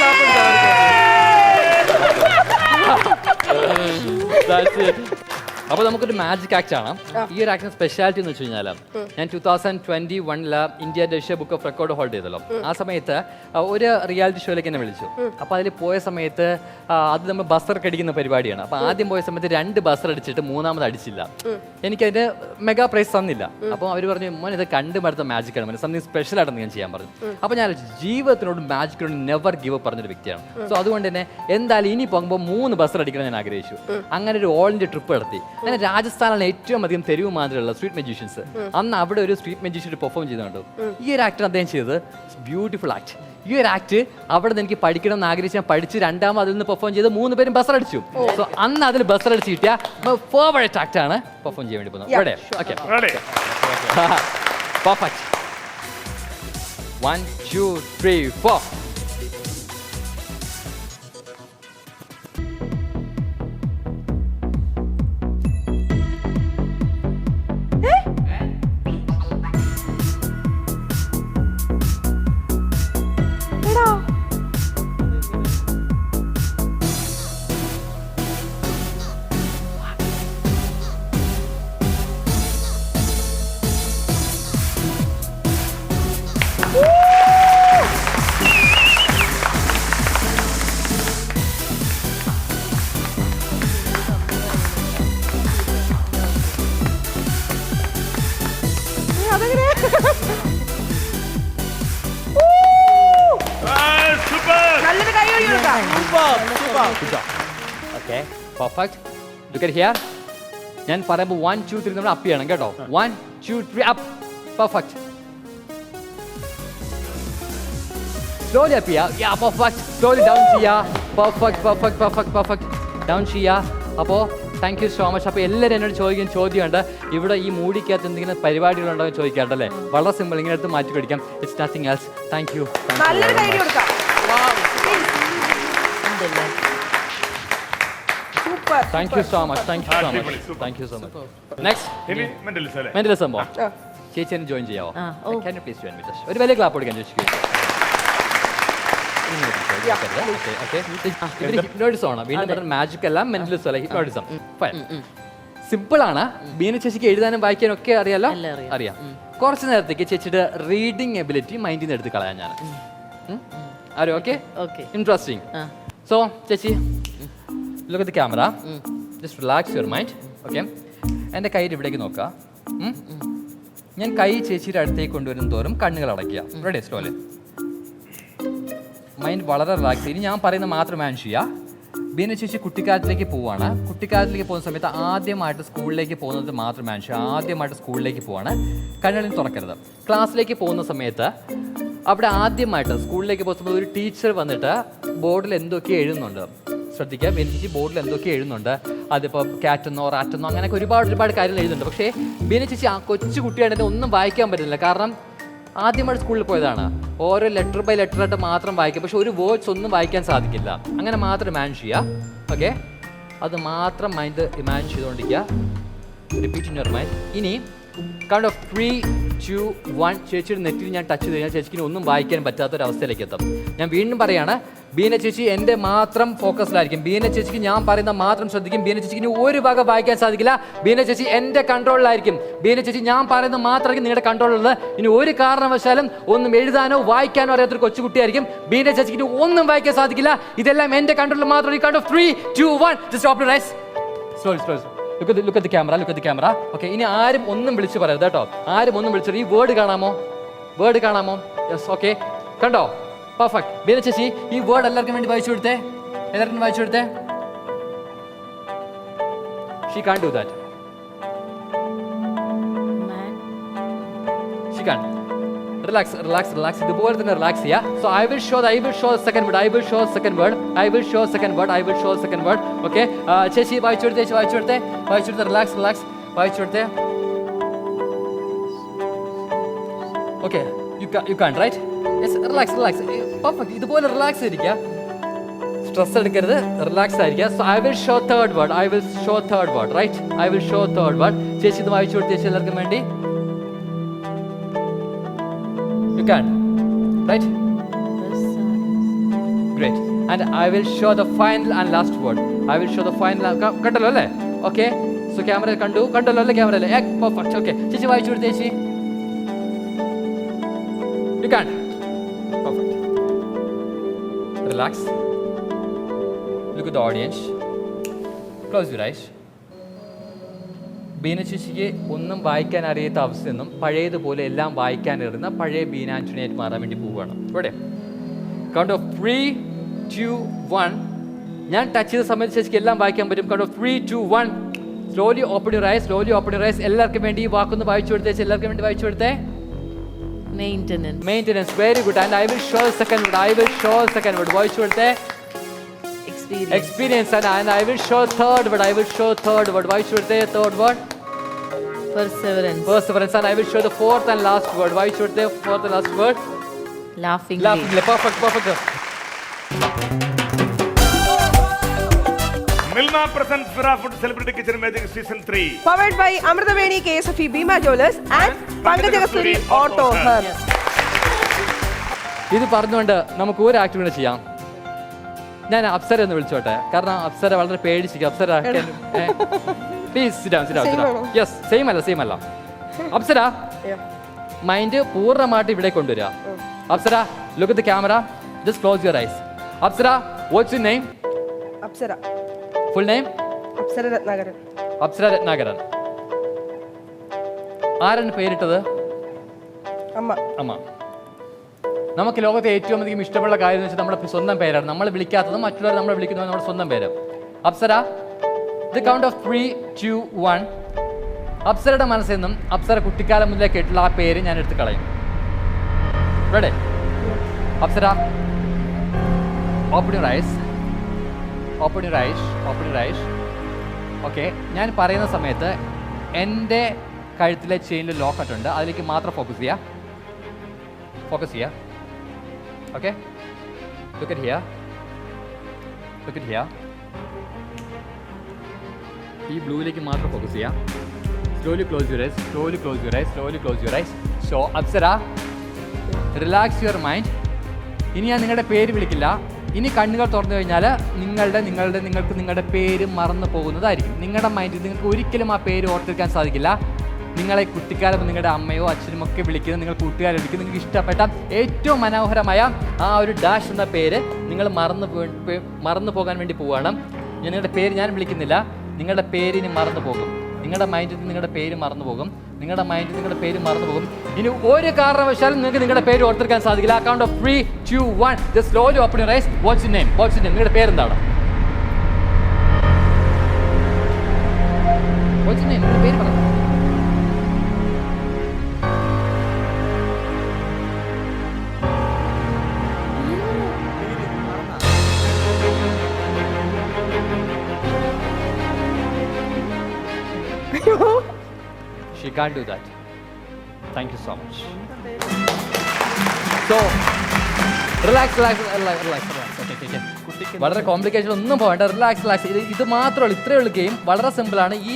അപ്പോൾ നമുക്കൊരു മാജിക് ആക്ട് ആണ്. ഈ ഒരു ആക്ടിന്റെ സ്പെഷ്യാലിറ്റി എന്ന് വെച്ച് കഴിഞ്ഞാൽ ഞാൻ 2021 India Asia book of record hold ചെയ്തല്ലോ. ആ സമയത്ത് ഒരു റിയാലിറ്റി ഷോയിലേക്ക് എന്നെ വിളിച്ചു. അപ്പോൾ അതിൽ പോയ സമയത്ത് അത് നമ്മൾ ബസർ അടിക്കുന്ന പരിപാടിയാണ്. അപ്പോൾ ആദ്യം പോയ സമയത്ത് 2 ബസർ അടിച്ചിട്ട് മൂന്നാമത് അടിച്ചില്ല. എനിക്കതിന് മെഗാ പ്രൈസ് തന്നില്ല. അപ്പോൾ അവർ പറഞ്ഞു, മോൻ ഇത് കണ്ടുമടുത്ത മാജിക്കാണ്, മോനെ സംതിങ് സ്പെഷ്യൽ ആയിട്ടെന്ന് ഞാൻ ചെയ്യാൻ പറഞ്ഞു. അപ്പോൾ ഞാൻ ജീവിതത്തിനോട് മാജിക്കിനോട് നെവർ ഗിവ് അപ്പ് പറഞ്ഞൊരു വ്യക്തിയാണ്. സോ അതുകൊണ്ട് തന്നെ എന്തായാലും ഇനി പോകുമ്പോൾ 3 ബസർ അടിക്കണം ഞാൻ ആഗ്രഹിച്ചു. അങ്ങനെ ഒരു ഓൾ ഇന്ത്യ ട്രിപ്പ് നടത്തി. അങ്ങനെ രാജസ്ഥാനിലാണ് ഏറ്റവും അധികം തെരുവ് മാതിരിയുള്ള സ്ട്രീറ്റ് മജീഷ്യൻസ്. അന്ന് അവിടെ ഒരു സ്ട്രീറ്റ് മജീഷ്യൻ പെർഫോം ചെയ്തുകൊണ്ട് ഈ ഒരു ആക്ടർ അദ്ദേഹം ചെയ്തത് ബ്യൂട്ടിഫുൾ ആക്ട്. ഈ ഒരു ആക്ട് അവിടെ നിന്ന് എനിക്ക് പഠിക്കണം എന്ന് ആഗ്രഹിച്ച് ഞാൻ പഠിച്ച് രണ്ടാമത് അതിൽ നിന്ന് പെർഫോം ചെയ്ത് 3 പേരും ബസർ അടിച്ചു. സോ അന്ന് അതിൽ ബസർ അടിച്ച് കിട്ടിയ ഫേവറേറ്റ് ആക്ട് ആണ് പെർഫോം ചെയ്യാൻ വേണ്ടി പോകുന്നത്. ഇവിടെ okay, perfect. 1, 2, 3, 4. Okay perfect. Look at here. ഞാൻ പറയുമ്പോൾ 1 2 3 നമ്മൾ അപ്പ് ചെയ്യണം കേട്ടോ. 1 2 3 അപ്പ്. പെർഫെക്റ്റ്. സ്ലോലി അപ്പ് ചെയ്യുക. യാ പെർഫെക്റ്റ്. സ്ലോലി ഡൗൺ ചെയ്യുക. പെർഫെക്റ്റ്. ഡൗൺ ചെയ്യുക. അപ്പോൾ താങ്ക് യു സോ മച്ച്. അപ്പോൾ എല്ലാവരും എന്നോട് ചോദിക്കുന്ന ചോദ്യമുണ്ട്, ഇവിടെ ഈ മൂടിക്കകത്ത് എന്തെങ്കിലും പരിപാടികളുണ്ടോ എന്ന് ചോദിക്കാറുണ്ടല്ലേ. വളരെ സിമ്പിൾ, ഇങ്ങനെ എടുത്ത് മാറ്റി പിടിക്കാം. It's nothing else. Thank you. നല്ലൊരു കൈ കൊടുക്കാം. Super. Thank you so much. Next ഇനി മെന്റലിസം അല്ലേ? മെന്റൽ സംഭവം. ചേച്ചി എന്നെ join ചെയ്യാവോ? Can you please join with us? ഒരു വലിയ ക്ലാപ്പ് കൊടുക്കാൻ ചോദിച്ചു. ഹിപ്നോട്ടിസം ആണ്. വീണ്ടും മാജിക് അല്ല, മെന്റലിസം അല്ല, ഹിപ്നോട്ടിസം. സിമ്പിൾ ആണ്. ബീന ചേച്ചിക്ക് എഴുതാനും വായിക്കാനും ഒക്കെ അറിയാലോ. അറിയാം. കുറച്ച് നേരത്തേക്ക് ചേച്ചിയുടെ റീഡിങ് എബിലിറ്റി മൈൻഡിൽ നിന്ന് എടുത്ത് കളയാൻ ഞാൻ. ആരും ഓക്കെ? ഇൻട്രസ്റ്റിംഗ്. സോ ചേച്ചി look at the camera. Just relax your mind. Okay? എൻ്റെ കയ്യിൽ ഇവിടേക്ക് നോക്കുക. ഞാൻ കൈ ചേച്ചിയുടെ അടുത്തേക്ക് കൊണ്ടുവരും തോറും കണ്ണുകൾ അടയ്ക്കുക. റെഡി? സ്ലോലി. മൈൻഡ് വളരെ റിലാക്സ്. ഇനി ഞാൻ പറയുന്നത് മാത്രം മാൻ ചെയ്യുക. ബീന ചേച്ചി കുട്ടിക്കാലത്തിലേക്ക് പോവുകയാണ്. കുട്ടിക്കാലത്തിലേക്ക് പോകുന്ന സമയത്ത് ആദ്യമായിട്ട് സ്കൂളിലേക്ക് പോകുന്നത് മാത്രം മാൻ ചെയ്യുക. ആദ്യമായിട്ട് സ്കൂളിലേക്ക് പോവാണ്. കണ്ണുകളിൽ തുറക്കരുത്. ക്ലാസ്സിലേക്ക് പോകുന്ന സമയത്ത് അവിടെ ആദ്യമായിട്ട് സ്കൂളിലേക്ക് പോകുന്ന സമയത്ത് ഒരു ടീച്ചർ വന്നിട്ട് ബോർഡിൽ എന്തൊക്കെയോ എഴുതുന്നുണ്ട്. ശ്രദ്ധിക്കുക, ബീന ചേച്ചി ബോർഡിൽ എന്തൊക്കെയോ എഴുതുന്നുണ്ട്. അതിപ്പോൾ കാറ്റെന്നോ റാറ്റെന്നോ അങ്ങനെയൊക്കെ ഒരുപാട് കാര്യങ്ങൾ എഴുതുന്നുണ്ട്. പക്ഷേ ബീന ചേച്ചി ആ കൊച്ചു കുട്ടിയായിട്ട് ഒന്നും വായിക്കാൻ പറ്റുന്നില്ല. കാരണം ആദ്യമായിട്ട് സ്കൂളിൽ പോയതാണ്. ഓരോ ലെറ്റർ ബൈ ലെറ്റർ ആയിട്ട് മാത്രം വായിക്കുക. പക്ഷെ ഒരു വേർഡ്സ് ഒന്നും വായിക്കാൻ സാധിക്കില്ല. അങ്ങനെ മാത്രം ഇമാജിൻ ചെയ്യുക. ഓക്കെ? അത് മാത്രം മൈൻഡ് ഇമാജിൻ ചെയ്തുകൊണ്ടിരിക്കുക. Repeat in your mind. ഇനി കൗണ്ട് ഓഫ് 3 2 1 ചേച്ചിയുടെ നെറ്റിൽ ഞാൻ ടച്ച് ചെയ്ത് കഴിഞ്ഞാൽ ചേച്ചിക്ക് ഒന്നും വായിക്കാൻ പറ്റാത്തൊരവസ്ഥയിലേക്ക് എത്തും. ഞാൻ വീണ്ടും പറയാണ്, ബീന ചേച്ചി എൻ്റെ മാത്രം ഫോക്കസിലായിരിക്കും. ബീന ചേച്ചിക്ക് ഞാൻ പറയുന്ന മാത്രം ശ്രദ്ധിക്കും. ബീന ചേച്ചിക്ക് ഒരു വക വായിക്കാൻ സാധിക്കില്ല. ബീന ചേച്ചി എൻ്റെ കൺട്രോളിലായിരിക്കും. ബീന ചേച്ചി ഞാൻ പറയുന്നത് മാത്രമായിരിക്കും നിങ്ങളുടെ കൺട്രോളിലുള്ളത്. ഇനി ഒരു കാരണവശാലും ഒന്നും എഴുതാനോ വായിക്കാനോ അറിയാത്തൊരു കൊച്ചുകുട്ടിയായിരിക്കും. ബീന ചേച്ചിക്ക് ഒന്നും വായിക്കാൻ സാധിക്കില്ല. ഇതെല്ലാം എൻ്റെ കൺട്രോളിൽ മാത്രം. Count of 3 2 1 just open your eyes. Slowly. Look at the camera. Okay, ഇനി ആരും ഒന്നും വിളിച്ച് പറയരുത് കേട്ടോ. ആരും ഒന്നും വിളിച്ചു. ഈ വേർഡ് കാണാമോ? യെസ്. ഓക്കെ, കണ്ടോ? പെർഫെക്റ്റ്. ബീന ചേച്ചി ഈ വേർഡ് എല്ലാവർക്കും വേണ്ടി വായിച്ചു കൊടുത്തേ. She can't do that. She can't. Relax. ഇതുപോലെ തന്നെ റിലാക്സ് ചെയ്യുക. So I will show the second word. Okay? ചേച്ചി വായിച്ചു കൊടുത്തേ. റിലാക്സ്. വായിച്ചു കൊടുത്തേ. Okay, you can't, right? Yes, relax. Perfect. ഇതുപോലെ റിലാക്സ് ആയിരിക്കുക. സ്ട്രെസ് എടുക്കരുത്. റിലാക്സ് ആയിരിക്കുക. So I will show third word. Right? I will show third word. ചേച്ചി ഇത് വായിച്ചു കൊടുത്തേ. ചേച്ചി എല്ലാവർക്കും വേണ്ടി. You can, right? Great. And I will show the final and last word. കണ്ടല്ലോ അല്ലേ? Okay. So camera കണ്ടല്ലോ അല്ലേ? Camera അല്ലേ? Perfect. Okay. ചേച്ചി വായിച്ചു കൊടുത്തേ. ചേച്ചി You can. Perfect. Relax. Look at the audience. Close your eyes. Beena ചേച്ചിക്ക് ഒന്നും വായിക്കാൻ അറിയാത്ത അവസ്ഥയിൽ നിന്നും പഴയതുപോലെ എല്ലാം വായിക്കാൻ അറിയുന്ന പഴയ ബീന ആന്റണിയായിട്ട് മാറാൻ വേണ്ടി പോവുകയാണ്. ഇവിടെ കൗണ്ട് ഓഫ് 3 2 1. ഞാൻ ടച്ച് ചെയ്ത സമയത്ത് ചേച്ചിക്ക് എല്ലാം വായിക്കാൻ പറ്റും. Count of 3 2 1. Slowly open your eyes. എല്ലാവർക്കും വേണ്ടി ഈ വാക്കൊന്ന് വായിച്ചു കൊടുത്തേ. എല്ലാവർക്കും വേണ്ടി വായിച്ചു കൊടുത്തേ. Maintenance. Very good. And I will show the second word. Voice കൊടുത്തേ. Experience. And I will show third word. Voice കൊടുത്തേ. Third word. Perseverance. And I will show the fourth and last word. Voice കൊടുത്തേ. Fourth and last word. Laughingly. Perfect. Milma presents Fira Food Celebrity Kitchen Magic Season 3. Powered by Amritaveni KSFE Bima Jewelers and Pankajagasturi Auto Hub. ഇത് പറഞ്ഞുകൊണ്ട് നമുക്ക് ഒരു act കൂടെ ചെയ്യാം. ഞാൻ അപ്സര എന്ന് വിളിച്ചോട്ടെ. കാരണം അപ്സര വളരെ പേടിച്ചിരിക്കും. Apsara please sit down. Yes, same അല്ല. അപ്സര മൈൻഡ് പൂർണ്ണമായിട്ട് ഇവിടെ കൊണ്ടുവരിക. Apsara, look at the camera. Just close your eyes. Apsara, what's your name? Apsara. Full name? Apsara Ratnakaran. ആരാണ് പേരിട്ടത്? അമ്മ. നമുക്ക് ലോകത്തെ ഏറ്റവും അധികം ഇഷ്ടമുള്ള കാര്യം എന്ന് വെച്ചാൽ നമ്മുടെ സ്വന്തം പേരാണ്. നമ്മൾ വിളിക്കാത്തതും മറ്റുള്ളവർ നമ്മളെ വിളിക്കുന്നത് നമ്മുടെ സ്വന്തം പേര്. Apsara, the count of 3, 2, 1. അപ്സരയുടെ മനസ്സിൽ നിന്നും അപ്സര കുട്ടിക്കാലം മുതലേ കേട്ടുള്ള ആ പേര് ഞാൻ എടുത്ത് കളയും. Ready? Apsara, open your eyes. Open your eyes. Open your eyes. Okay, ഞാൻ പറയുന്ന സമയത്ത് എൻ്റെ കഴുത്തിലെ ചെയിനിൽ ലോക്കറ്റ് ഉണ്ട്, അതിലേക്ക് മാത്രം ഫോക്കസ് ചെയ്യുക. ഫോക്കസ് ചെയ്യുക. Okay, look at here. Look at here. ഈ ബ്ലൂയിലേക്ക് മാത്രം ഫോക്കസ് ചെയ്യുക. Slowly close your ice. Slowly close your ice. Slowly close your ice. So Apsara, relax your mind. ഇനി ഞാൻ നിങ്ങളുടെ പേര് വിളിക്കില്ല. ഇനി കണ്ണുകൾ തുറന്നു കഴിഞ്ഞാൽ നിങ്ങൾക്ക് നിങ്ങളുടെ പേര് മറന്നു പോകുന്നതായിരിക്കും. നിങ്ങളുടെ മൈൻഡിൽ നിങ്ങൾക്ക് ഒരിക്കലും ആ പേര് ഓർത്തെടുക്കാൻ സാധിക്കില്ല. നിങ്ങളെ കുട്ടിക്കാലം നിങ്ങളുടെ അമ്മയോ അച്ഛനും ഒക്കെ വിളിക്കുന്നത്, നിങ്ങൾ കൂട്ടുകാരെ വിളിക്കുന്നത്, നിങ്ങൾക്ക് ഇഷ്ടപ്പെട്ട ഏറ്റവും മനോഹരമായ ആ ഒരു ഡാഷ് എന്ന പേര് നിങ്ങൾ മറന്നു പോകാൻ വേണ്ടി പോവുകയാണ്. നിങ്ങളുടെ പേര് ഞാൻ വിളിക്കുന്നില്ല, നിങ്ങളുടെ പേരിന് മറന്നു പോകും. നിങ്ങളുടെ മൈൻഡിൽ നിങ്ങളുടെ പേര് മറന്നു പോകും. നിങ്ങളുടെ മൈൻഡിൽ നിങ്ങളുടെ പേര് മറന്നു പോകും. ഇനി ഒരു കാരണവശാലും നിങ്ങൾക്ക് നിങ്ങളുടെ പേര് ഓർത്തെടുക്കാൻ സാധിക്കില്ല. Count of 3, 2, 1. Just slowly open your eyes. Watts your name? Watts your name? നിങ്ങളുടെ പേരെന്താണ്? Watts your name? നിങ്ങളുടെ പേര് പറഞ്ഞു. She can't do that. Thank you so much. So, relax. Okay. വളരെ കോംപ്ലിക്കേഷൻ ഒന്നും പോകണ്ട. റിലാക്സ്. ഇത് മാത്രമേ ഉള്ളൂ, ഇത്രയേ ഉള്ളൂ ഗെയിം. വളരെ സിമ്പിളാണ്. ഈ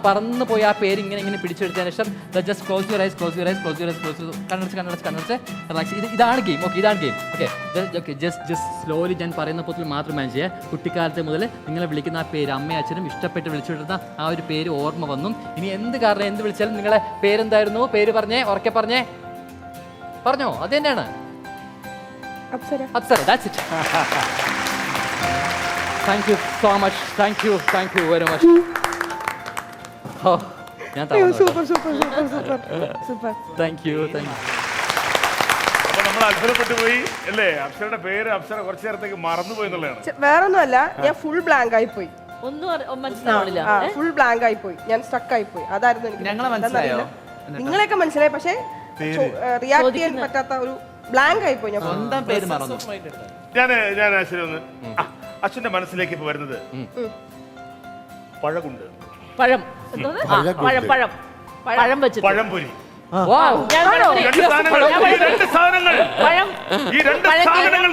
പറന്നു പോയി ആ പേര് ഇങ്ങനെ പിടിച്ചെടുത്തതിന് ശേഷം ജസ്റ്റ് ക്ലോസ് യുവർ ഐസ്. കണ്ണടച്ച് റിലാക്സ്. ഇതാണ് ഗെയിം. ഓക്കെ, ഇതാണ് ഗെയിം. ഓക്കെ, ജസ്റ്റ് സ്ലോലി ഞാൻ പറയുന്ന പോത്തിൽ മാത്രം മാനേജ് ചെയ്യുക. കുട്ടിക്കാലത്തെ മുതൽ നിങ്ങളെ വിളിക്കുന്ന ആ പേര്, അമ്മയും അച്ഛനും ഇഷ്ടപ്പെട്ട് വിളിച്ചുകൊണ്ടിരുന്ന ആ ഒരു പേര് ഓർമ്മ വന്നു. ഇനി എന്ത് വിളിച്ചാലും നിങ്ങളെ പേരെന്തായിരുന്നു? പേര് പറഞ്ഞോ, അത് തന്നെയാണ് Apsara. That's it. Thank you so much. Thank you very much. ഞാൻ സൂപ്പർ. Thank you. അപ്പൊ നമ്മൾ അത്ഭുതപ്പെട്ടു പോയി അല്ലേ? അപ്സരയുടെ പേര് അപ്സര കുറച്ചു നേരത്തേക്ക് മറന്നുപോയി എന്നുള്ളതാണ്. വേറൊന്നുമല്ല, ഞാൻ ഫുൾ ബ്ലാങ്ക് ആയി പോയി. ഒന്നും മനസ്സിലാവില്ല. ഫുൾ ബ്ലാങ്ക് ആയി പോയി. ഞാൻ സ്റ്റക്ക് ആയി പോയി. അതായിരുന്നു എനിക്ക്. ഞങ്ങളെ മനസ്സിലായോ? നിങ്ങളെയൊക്കെ മനസ്സിലായി, പക്ഷെ റിയാക്ട് ചെയ്യാൻ പറ്റാത്ത ഒരു ബ്ലാങ്ക് ആയി പോയി. ഞാൻ സ്വന്തം പേര് മറന്നു. ഞാൻ അശ്വിനെ അശ്വിന്റെ മനസ്സിലേക്ക് ഇപ്പൊ വരുന്നത് പഴകുണ്ട്. പഴം വെച്ചിട്ട് പഴംപൊരി. രണ്ട് സാധനങ്ങൾ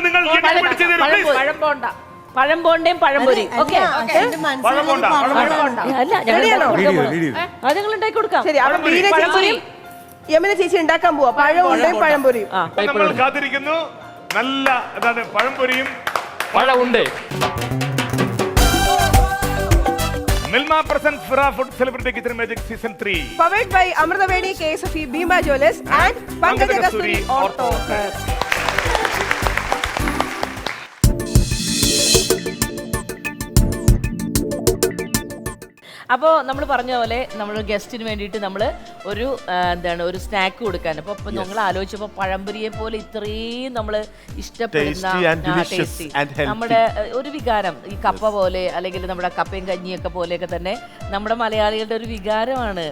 നിങ്ങൾ പിടിച്ചു തരും, please. പഴം ബോണ്ടയും പഴംപൊരി. ഓക്കെ, അത് ഞങ്ങൾ ഉണ്ടാക്കി കൊടുക്കാം. ശരി, അപ്പൊ ബീന ചേച്ചിയും യമന ചേച്ചി ഉണ്ടാക്കാൻ പോവാ പഴമുണ്ടയും പഴംപൊരിയും. നമ്മൾ കാത്തിരിക്കുന്നു. നല്ല പഴംപൊരിയും പഴമുണ്ട്. Milma presents Fira Food Celebrity Kitchen Magic Season 3. Powered by Amrutavedi, KSFE, Bhima Jewellers and Pankaj Kasturi Ortho. അപ്പോൾ നമ്മൾ പറഞ്ഞ പോലെ നമ്മൾ ഗസ്റ്റിന് വേണ്ടിയിട്ട് നമ്മൾ ഒരു സ്നാക്ക് കൊടുക്കാൻ. അപ്പോൾ നമ്മൾ ആലോചിച്ചപ്പോൾ പഴംപൊരിയെ പോലെ ഇത്രയും നമ്മൾ ഇഷ്ടപ്പെടുന്ന നമ്മുടെ ഒരു വികാരം, ഈ കപ്പ പോലെ അല്ലെങ്കിൽ നമ്മുടെ കപ്പയും കഞ്ഞിയൊക്കെ പോലെയൊക്കെ തന്നെ നമ്മുടെ മലയാളികളുടെ ഒരു വികാരമാണ്.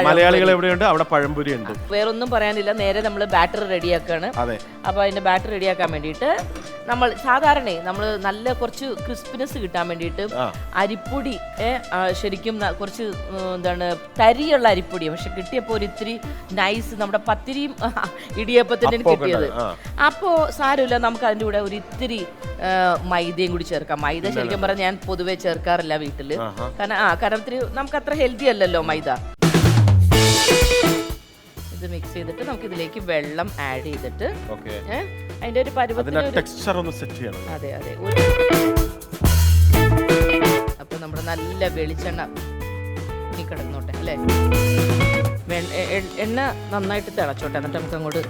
മലയാളികൾ എവിടെയുണ്ട് അവിടെ പഴംപൊരി ഉണ്ട്. വേറൊന്നും പറയാനില്ല, നേരെ നമ്മൾ ബാറ്റർ റെഡിയാക്കാണ്. അപ്പോൾ അതിന്റെ ബാറ്റർ റെഡിയാക്കാൻ വേണ്ടിയിട്ട് നമ്മൾ സാധാരണ നല്ല കുറച്ച് ക്രിസ്പിനെസ് കിട്ടാൻ വേണ്ടിയിട്ട് അരിപ്പൊടി ശരിക്കും കുറച്ച് തരിയുള്ള അരിപ്പൊടി, പക്ഷെ കിട്ടിയപ്പോൾ ഒരു ഇത്തിരി നൈസ് നമ്മുടെ പത്തിരിയും ഇടിയപ്പത്തിനും കിട്ടിയത്. അപ്പോ സാരമില്ല, നമുക്ക് അതിൻ്റെ കൂടെ ഒരു ഇത്തിരി മൈദയും കൂടി ചേർക്കാം. മൈദ ശരിക്കും പറഞ്ഞാൽ ഞാൻ പൊതുവെ ചേർക്കാറില്ല വീട്ടില്, കാരണം ഇത്തിരി നമുക്ക് അത്ര ഹെൽത്തി അല്ലല്ലോ മൈദ. ഇത് മിക്സ് ചെയ്തിട്ട് നമുക്ക് ഇതിലേക്ക് വെള്ളം ആഡ് ചെയ്തിട്ട് അതിന്റെ ഒരു പരുവത്തിന് അതെ അപ്പൊ നമ്മുടെ നല്ല വെളിച്ചെണ്ണ കിടന്നോട്ടെ അല്ലേ, എണ്ണ നന്നായിട്ട് തിളച്ചോട്ടെ, എന്നിട്ട് നമുക്ക് അങ്ങോട്ട്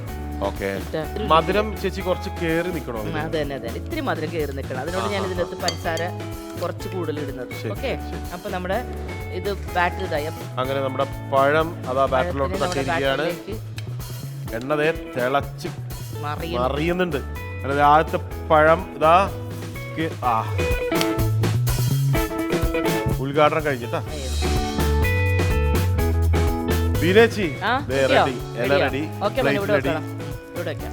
മധുരം ചേച്ചി കുറച്ച് കേറി നിൽക്കണോ? അതെ ഇത്തിരി മധുരം കേറി നിൽക്കണം. അതിനോട് ഞാൻ ഇതിനകത്ത് പഞ്ചസാര കുറച്ച് കൂടുതൽ ഇടുന്നത്. ഓക്കെ, അപ്പൊ നമ്മുടെ ഇത് ബാറ്റർ ഇതായി. അങ്ങനെ നമ്മുടെ പഴം അതാ ബാറ്ററിലോട്ട് തട്ടിയിരിക്കുകയാണ്. എണ്ണ തിളച്ച് അറിയുന്നുണ്ട്. അതായത് ആദ്യത്തെ പഴം ഇതാ ഉദ്ഘാടനം കഴിഞ്ഞിട്ടാ. ബീനേച്ചി റെഡി, എല്ലാം റെഡി, റെഡി.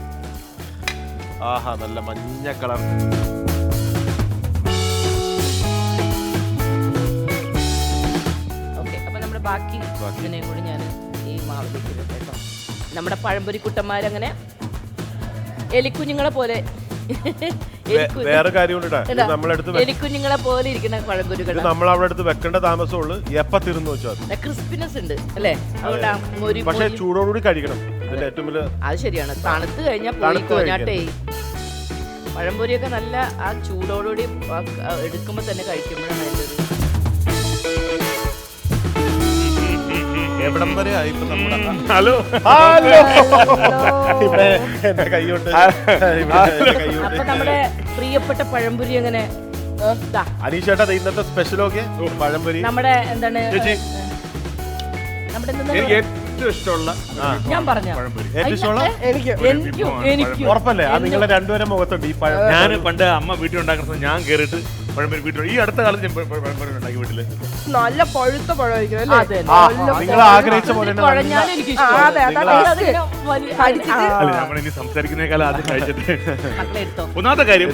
ആഹാ, നല്ല മഞ്ഞ കളർ. ബാക്കി ഇതിനെയും കൂടി ഞാൻ ഈ മാവിലേക്ക് ഇടും കേട്ടോ. നമ്മുടെ പഴംപൊരി കുട്ടന്മാരങ്ങനെ എലിക്കുഞ്ഞുങ്ങളെ പോലെ വേറെ കാര്യമുണ്ട്, എലിക്കുഞ്ഞുങ്ങളെ പോലെ ഇരിക്കുന്ന പഴംപൊരികൾ നമ്മൾ അവിടെ അടുത്ത് വെക്കേണ്ട താമസമുള്ളൂ. എപ്പ തിരുന്ന് വെച്ചാൽ ക്രിസ്പിനെസ് ഉണ്ട് അല്ലേ? പക്ഷെ ചൂടോടുകൂടി കഴിക്കണം. ഏറ്റവും വലിയ അത് ശരിയാണ്. തണുത്ത് കഴിഞ്ഞാൽ പോയി കോഞ്ഞാട്ടേ. പഴംപൊരിയൊക്കെ നല്ല ആ ചൂടോടുകൂടി എടുക്കുമ്പോൾ തന്നെ കഴിക്കുമ്പോഴാണ് അതിൻ്റെ ഒരു എവിടം വരെ ആയി നമ്മുടെ. ഹലോ അപ്പൊ നമ്മുടെ പ്രിയപ്പെട്ട പഴംപൊരി അങ്ങനെ അനീഷേട്ടാ ഇന്നത്തെ സ്പെഷ്യലൊക്കെ പഴംപൊരി. നമ്മുടെ എന്താണ് നമ്മുടെ എനിക്ക് ഏറ്റവും ഇഷ്ടമുള്ള ഞാൻ പറഞ്ഞ ഉറപ്പല്ലേ അത് നിങ്ങളെ രണ്ടുപേരെ മുഖത്തുണ്ട് ഈ പഴം. ഞാൻ പണ്ട് അമ്മ വീട്ടിൽ ഉണ്ടാക്കുന്ന ഞാൻ കേറിയിട്ട് പഴംപൊരി വീട്ടിൽ ഈ അടുത്ത കാലത്ത് ഞാൻ പഴംപൊരി ഉണ്ടാക്കി വീട്ടില്. നല്ല പഴുത്ത പഴമായിരിക്കും നിങ്ങൾ ആഗ്രഹിച്ച പോലെ നമ്മളിനി സംസാരിക്കുന്നേക്കാൾ ആദ്യം കഴിച്ചിട്ട് ഒന്നാമത്തെ കാര്യം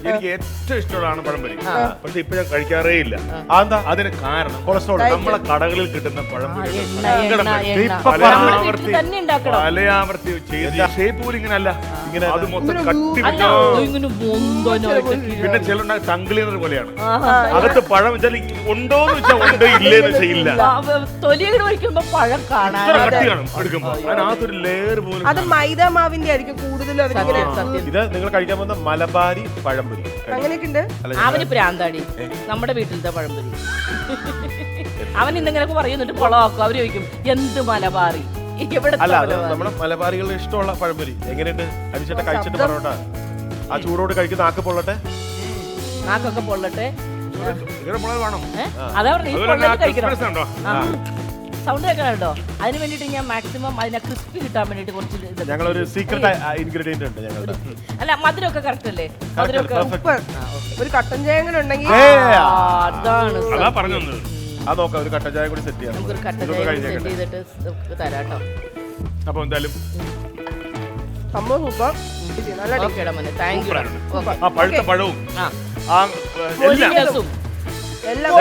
എനിക്ക് ഏറ്റവും ഇഷ്ടമുള്ളതാണ് പഴംപൊരി. പക്ഷെ ഇപ്പൊ ഞാൻ കഴിക്കാറേ ഇല്ല. അതിന് കാരണം കൊളസ്ട്രോൾ. നമ്മളെ കടകളിൽ കിട്ടുന്ന പഴംപൊരി പലയാവർത്തി ചെയ്ത് ഷേപ്പ് പോലും ഇങ്ങനെ അല്ല, ഇങ്ങനെ അത് മൊത്തം കട്ടി പിന്നെ ചില ടങ് ക്ലീനർ പോലെയാണ്. അകത്ത് പഴം വെച്ചാൽ ഉണ്ടോന്ന് വെച്ചാൽ ഉണ്ട്, ഇല്ലേന്ന് ചെയ്യില്ല. കട്ടിയാണ് എടുക്കുമ്പോ അതിനകത്തൊരു ലെയർ പോലും. അത് മൈദ മാവിന്റെ ആയിരിക്കും കൂടുതലും. ഇത് നിങ്ങൾ കഴിക്കാൻ പോകുന്ന മലബാരി പഴംപൊരി അങ്ങനെയൊക്കെ ഉണ്ട്. അവന് പ്രാന്താടി നമ്മുടെ വീട്ടിലത്തെ പഴംപൊരി. അവൻ ഇന്നെങ്കിലൊക്കെ പറയുന്നുണ്ട് കൊളവാക്കും. അവര് ചോദിക്കും എന്ത് മലബാറി. അല്ല, നമ്മുടെ മലബാറികളുടെ ഇഷ്ടമുള്ള പഴംപൊരി എങ്ങനെയുണ്ട് അനിച്ചേട്ടാ? കഴിച്ചിട്ട് പറഞ്ഞോട്ടാ. ആ ചൂടോട് കഴിക്കുന്ന നാക്ക് പൊള്ളട്ടെ, നാക്കൊക്കെ പൊള്ളട്ടെ. സൗണ്ട് കേൾക്കണോ? അതിന് വേണ്ടിട്ട് ഞാൻ മാക്സിമം അതിനെ ക്രിസ്പി കിട്ടാൻ വേണ്ടിട്ട് കുറച്ച് ഞങ്ങളൊരു സീക്രട്ട് ഇൻഗ്രീഡിയന്റ് ഉണ്ട് ഞങ്ങളുടെ. അല്ല മധുരമൊക്കെ കറക്റ്റ് അല്ലേ? മധുരമൊക്കെ ഒരു കട്ടൻ ചായ കൂടെ ഉണ്ടെങ്കിൽ അതാണ് പറഞ്ഞത്. അത് നോക്കാം, ഒരു കട്ടൻ ചായ കൂടി സെറ്റ് ചെയ്യാം. നമുക്കൊരു കട്ടൻ ചായ സെറ്റ് ചെയ്തിട്ട് തരാട്ടോ. അപ്പൊ എന്തായാലും സംഭവം സൂപ്പർ. ആ പഴുത്ത പഴവും എല്ലാം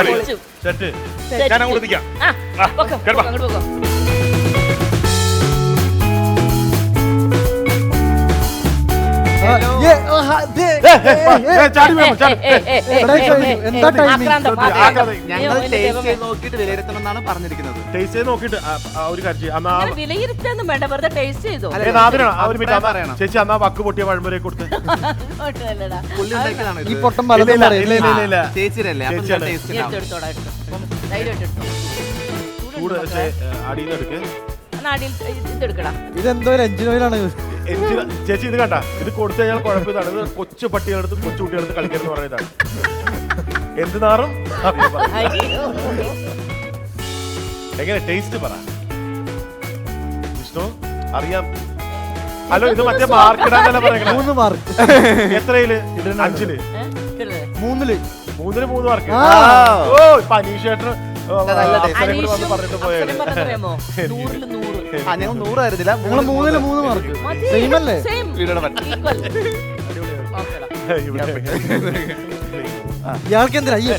സെറ്റ്. ഞാൻ അങ്ങോട്ട് നിൽക്കാം. വിലയിരുത്തണമെന്നാണ് പറഞ്ഞിരിക്കുന്നത്. ടേസ്റ്റ് ചെയ്ത് നോക്കിട്ട് ഒരു കാര്യം വിലയിരുത്തൊന്നും വേണ്ട, വെറുതെ ടേസ്റ്റ് ചെയ്തോ. ചേച്ചി അന്നാ വക്ക് പൊട്ടിയ പഴംപൊരി കൊടുത്ത് ഈ പൊട്ടം ഇതെന്തോ ഒരു എഞ്ചിൻ ഓയിലാണ്. ചേച്ചി ഇത് കണ്ട, ഇത് കൊടുത്തു കഴിഞ്ഞാൽ കുഴപ്പമിതാണ്. ഇത് കൊച്ചു പട്ടികളെടുത്ത് കൊച്ചു കുട്ടികളെടുത്ത് കളിക്കുന്നത് പറയുന്നതാണ്. എന്ത് നാറും എങ്ങനെ ടേസ്റ്റ് പറ വിഷ്ണു, അറിയാം. ഹലോ, ഇത് മറ്റേ മാർക്ക് ഇടാന്നല്ല പറയുന്നത്. 3 മാർക്ക്. എത്രയില്? 5ല് 3ല് 3 മാർക്ക്. ഓ ഇപ്പൊ അനീഷേട്ടന് പറഞ്ഞിട്ട് പോയത്. ഞങ്ങൾ 100 ആയിരുന്നില്ല, നിങ്ങൾ 3ല് 3 മാർക്ക്. സെയിം അല്ലേ? ഇയാൾക്ക് എന്തിനാ അയ്യോ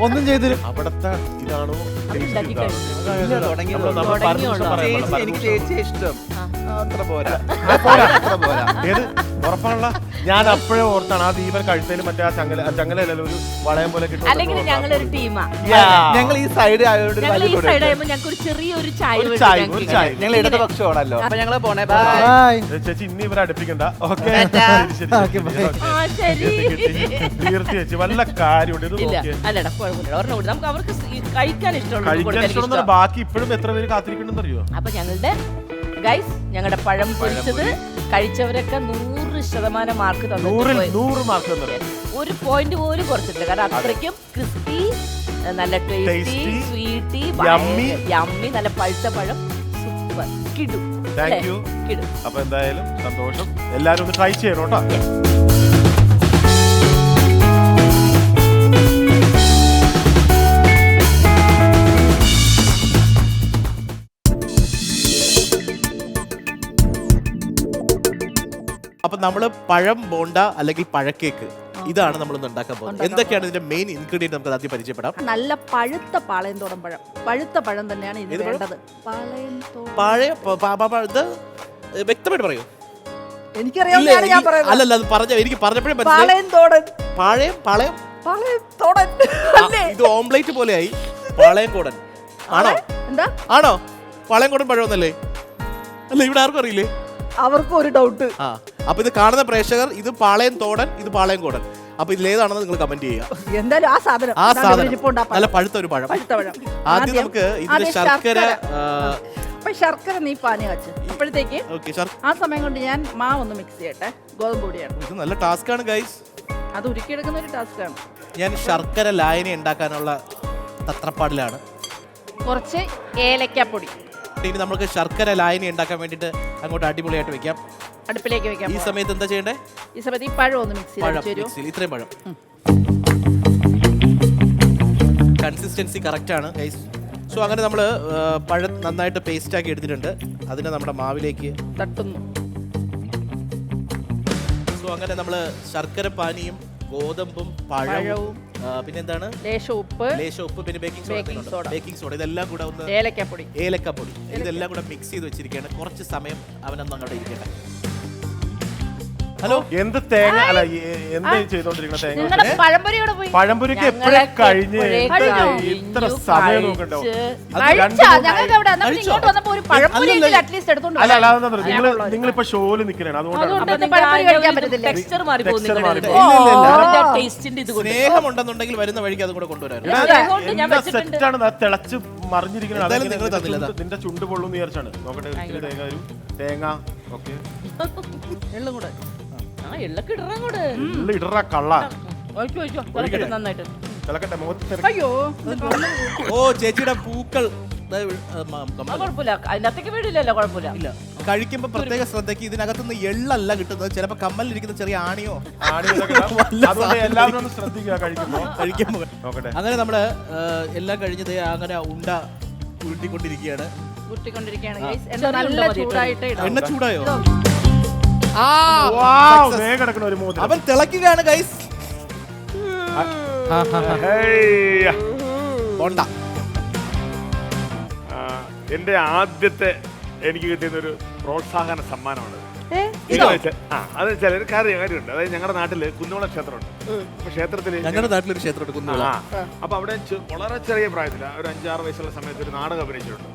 ഒന്നും ചെയ്തിരും. അവിടത്തെ ഇതാണോ എനിക്ക് ചേച്ചിയെ ഇഷ്ടം. അത്ര പോരാ. ഏത് ഉറപ്പാണല്ലോ. ഞാൻ അപ്പോഴേ ഓർത്താണ് ആ ദീപൻ കഴുത്തേലും മറ്റേ ആ ചങ്ങലല്ലോ ഒരു വളയം പോലെ കിട്ടും. അല്ലെങ്കിൽ ഞങ്ങളൊരു ടീമാ. ഞങ്ങൾ ഈ സൈഡ് ആയതുകൊണ്ട് ഞങ്ങൾക്ക് ഒരു ചെറിയൊരു ചായ ഞങ്ങൾ ഇടതുപക്ഷമാണല്ലോ. അപ്പൊ ഞങ്ങള് പോണേ. ചേച്ചി ഇനി ഇവരെ അടുപ്പിക്കണ്ട. ഓക്കെ, തീർച്ചയായും വല്ല കാര്യമുണ്ട്. ഇത് അല്ലടാ കുഴപ്പമില്ല, നമുക്ക് അവർക്ക് കഴിക്കാൻ ഇഷ്ടമുള്ള ബാക്കി ഇപ്പോഴും എത്ര പേര് കാത്തിരിക്കണമെന്ന് അറിയോ? അപ്പൊ ഞങ്ങളുടെ പഴം പൊരിച്ചത് കഴിച്ചവരൊക്കെ 100% മാർക്ക് തന്നു. 100 മാർക്ക് ഒരു പോയിന്റ് പോലും കുറച്ചിട്ടില്ല. കാരണം അത്രയ്ക്കും ക്രിസ്പി, നല്ല ടേസ്റ്റി, സ്വീറ്റി, യമ്മി, നല്ല പഴുത്ത പഴം, സൂപ്പർ കിടു. Thank you. കിട്. അപ്പൊ എന്തായാലും സന്തോഷം. എല്ലാരും ഒന്ന് ട്രൈ ചെയ്യണം കേട്ടോ. അപ്പൊ നമ്മള് പഴം ബോണ്ട അല്ലെങ്കിൽ പഴക്കേക്ക് ഇതാണ് നമ്മൾ ഇന്ന് ഉണ്ടാക്കാൻ പോകുന്നത്. എന്തൊക്കെയാണ് ഇതിന്റെ മെയിൻ ഇൻഗ്രീഡിയന്റ് നമുക്ക് ആദ്യം പരിചയപ്പെടാം. നല്ല പഴുത്ത പാളയംതോടൻ പഴം. പഴുത്ത പഴം തന്നെയാണ് ഇത് വേണ്ടത്. പാളയംതോടൻ പഴയ ഇത് വ്യക്തമായിട്ട് പറയൂ. എനിക്കറിയാവുന്നതാണ് ഞാൻ പറയുന്നത്. അല്ലല്ല അത് എനിക്ക് പറഞ്ഞപ്പോഴേ മനസ്സിലായി. പാളയംതോടൻ. പാളയം പാളയംതോടൻ. അല്ലേ? ഇത് ഓംലേറ്റ് പോലെയായി. പാളയംകോടൻ ആണോ? എന്താ? ആണോ? പാളയംകോടൻ പഴമൊന്നല്ലേ? അല്ല ഇവിടെ ആർക്കും അറിയില്ലേ? അവർക്കും ഒരു ഡൗട്ട്. ആ അപ്പൊ ഇത് കാണുന്ന പ്രേക്ഷകർ ഇത് പാളയം തോടൻ, ഇത് പാളയംകോടൻ. അപ്പൊ ഇതിലേതാണെന്ന് നിങ്ങൾ കമന്റ് ചെയ്യുക. എന്തായാലും ആ സാധനം നല്ല പഴുത്ത ഒരു പഴം. പഴുത്ത പഴം. ആദ്യം നമുക്ക് ഇതിന്റെ ശർക്കര അപ്പൊ ശർക്കര നീ പാനി വെച്ച് അപ്പോഴത്തേക്ക് ആ സമയം കൊണ്ട് ഞാൻ മാവ് ഒന്ന് മിക്സ് ചെയ്യട്ടെ. ഗോതമ്പ് പൊടിയാണ്. ഇത് നല്ല ടാസ്ക് ആണ് ഗൈസ്. അത് ഉരുക്കിയെടുക്കുന്ന ഒരു ടാസ്ക് ആണ്. ഞാൻ ശർക്കര ലായനി ഉണ്ടാക്കാനുള്ള തത്രപ്പാടിലാണ്. കുറച്ച് ഏലക്കാപ്പൊടി. ഇനി നമുക്ക് ശർക്കര ലായനി ഉണ്ടാക്കാൻ വേണ്ടിട്ട് അങ്ങോട്ട് അടിപൊളിയായിട്ട് വെക്കാം. അടുപ്പിലേക്ക് വെക്കാം. ഈ സമയത്ത് എന്താ ചെയ്യണ്ടേ? ഈ സമയത്ത് ഈ പഴം ഒന്ന് മിക്സ് പഴം ചെയ്ത് മിക്സിയിൽ ഇത്രയും പഴം. കൺസിസ്റ്റൻസി കറക്റ്റ് ആണ് ഗൈസ്. സോ അങ്ങനെ നമ്മൾ പഴം നന്നായിട്ട് പേസ്റ്റ് ആക്കി എടുത്തിട്ടുണ്ട്. അതിനെ നമ്മുടെ മാവിലേക്ക് തട്ടുന്നു. സോ അങ്ങനെ നമ്മൾ ശർക്കര പാനിയും ഗോതമ്പും പഴവും പിന്നെന്താണ് ലേശം ഉപ്പ് പിന്നെ ബേക്കിംഗ് സോഡ ഇതെല്ലാം കൂടെ ഒന്ന് ഏലക്കപ്പൊടി ഇതെല്ലാം കൂടെ മിക്സ് ചെയ്ത് വെച്ചിരിക്കുകയാണ്. കുറച്ച് സമയം അവനൊന്നും അങ്ങോട്ട് ഇരിക്കട്ടെ. ഹലോ എന്ത് തേങ്ങ അല്ല എന്ത് ചെയ്തോണ്ടിരിക്കണ തേങ്ങ പഴംപൊരിയോടെ പോയി. പഴംപൊരിക്ക് എപ്പോഴും കഴിഞ്ഞ് ഇത്ര സമയം നോക്കണ്ടോ? അല്ല അല്ലാതെ നിങ്ങളിപ്പോ ഷോയില് നിൽക്കലാണ്. സ്നേഹം ഉണ്ടെന്നുണ്ടെങ്കിൽ വരുന്ന വഴിക്ക് അതും കൂടെ കൊണ്ടുവരാൻ സെറ്റാണ് തിളച്ച് മറിഞ്ഞിരിക്കുന്നത്. നിന്റെ ചുണ്ട് പൊള്ളും വിചാരിച്ചാണ്. നോക്കട്ടെ തേങ്ങ ഓക്കെ ഇടറ കള്ള നന്നായിട്ട് ഓ ചേച്ചിയുടെ പൂക്കൾ കുഴപ്പമില്ല. അതിനകത്തേക്ക് വീടില്ലല്ലോ. കുഴപ്പമില്ല. ഇല്ല കഴിക്കുമ്പോ പ്രത്യേക ശ്രദ്ധയ്ക്ക് ഇതിനകത്തുനിന്ന് എള്ളല്ല കിട്ടുന്നത്. ചിലപ്പോ കമ്മലിരിക്കുന്ന ചെറിയ ആണിയോ എല്ലാവരും ഒന്ന് ശ്രദ്ധിക്കുക കഴിക്കുമ്പോ. അങ്ങനെ നമ്മള് എല്ലാം കഴിഞ്ഞത് അങ്ങനെ ഉണ്ട ഉരുട്ടിക്കൊണ്ടിരിക്കുകയാണ്. എണ്ണ ചൂടായോ? അവൻ തിളക്കുകയാണ് ഗൈസ്. എന്റെ ആദ്യത്തെ എനിക്ക് കിട്ടിയ ഒരു പ്രോത്സാഹന സമ്മാനമാണ്. അത് ചിലർ കാര്യമുണ്ട്. അതായത് ഞങ്ങളുടെ നാട്ടില് കുന്നോളം ക്ഷേത്രമുണ്ട്. അപ്പൊ ക്ഷേത്രത്തില് ഞങ്ങളുടെ നാട്ടിലൊരു ക്ഷേത്രമുണ്ട് കുന്നോളം. അപ്പൊ അവിടെ വളരെ ചെറിയ പ്രായത്തില് ഒരു 5-6 വയസ്സുള്ള സമയത്ത് ഒരു നാടകം അഭിനയിച്ചിട്ടുണ്ട്.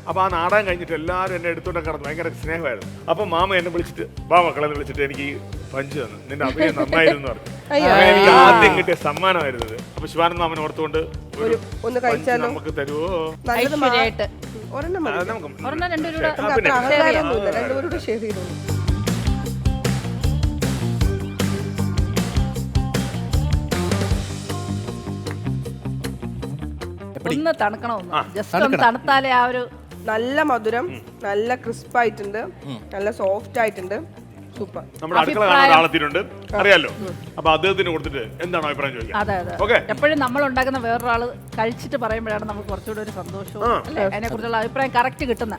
അപ്പൊ ആ നാടകം കഴിഞ്ഞിട്ട് എല്ലാവരും എന്നെ എടുത്തോണ്ട് കിടന്നു. ഭയങ്കര സ്നേഹമായിരുന്നു. അപ്പൊ മാമ എന്നെ വിളിച്ചിട്ട് മക്കളെ വിളിച്ചിട്ട് എനിക്ക് പഞ്ച് തന്നു. നിന്റെ അഭിനയം നന്നായിരുന്നു പറഞ്ഞു. അങ്ങനെ എനിക്ക് ആദ്യം കിട്ടിയ സമ്മാനമായിരുന്നത്. അപ്പൊ ശിവാനന്ദ മാമൻ ഓർത്തുകൊണ്ട് ഒന്ന് കഴിച്ചാലോ നമുക്ക് തരുമോ? ഒന്ന് തണുക്കണം. ജസ്റ്റ് ഒന്ന് തണുത്താലേ ആ ഒരു നല്ല മധുരം, നല്ല ക്രിസ്പ് ആയിട്ടുണ്ട്, നല്ല സോഫ്റ്റ് ആയിട്ടുണ്ട്. സൂപ്പർ. നമ്മുടെ അടുക്കള കാണാൻ ഒരാളെത്തിയിട്ടുണ്ട് അറിയാലോ. അപ്പൊ അദ്ദേഹത്തിന് കൊടുത്തിട്ട് എന്താണ് അഭിപ്രായം ചോദിക്കാം. അതെ അതെ. എപ്പോഴും നമ്മൾ ഉണ്ടാക്കുന്ന വേറൊരാള് കഴിച്ചിട്ട് പറയുമ്പോഴാണ് നമുക്ക് കുറച്ചുകൂടെ ഒരു സന്തോഷവും അതിനെ കുറിച്ചുള്ള അഭിപ്രായം കറക്റ്റ് കിട്ടുന്ന.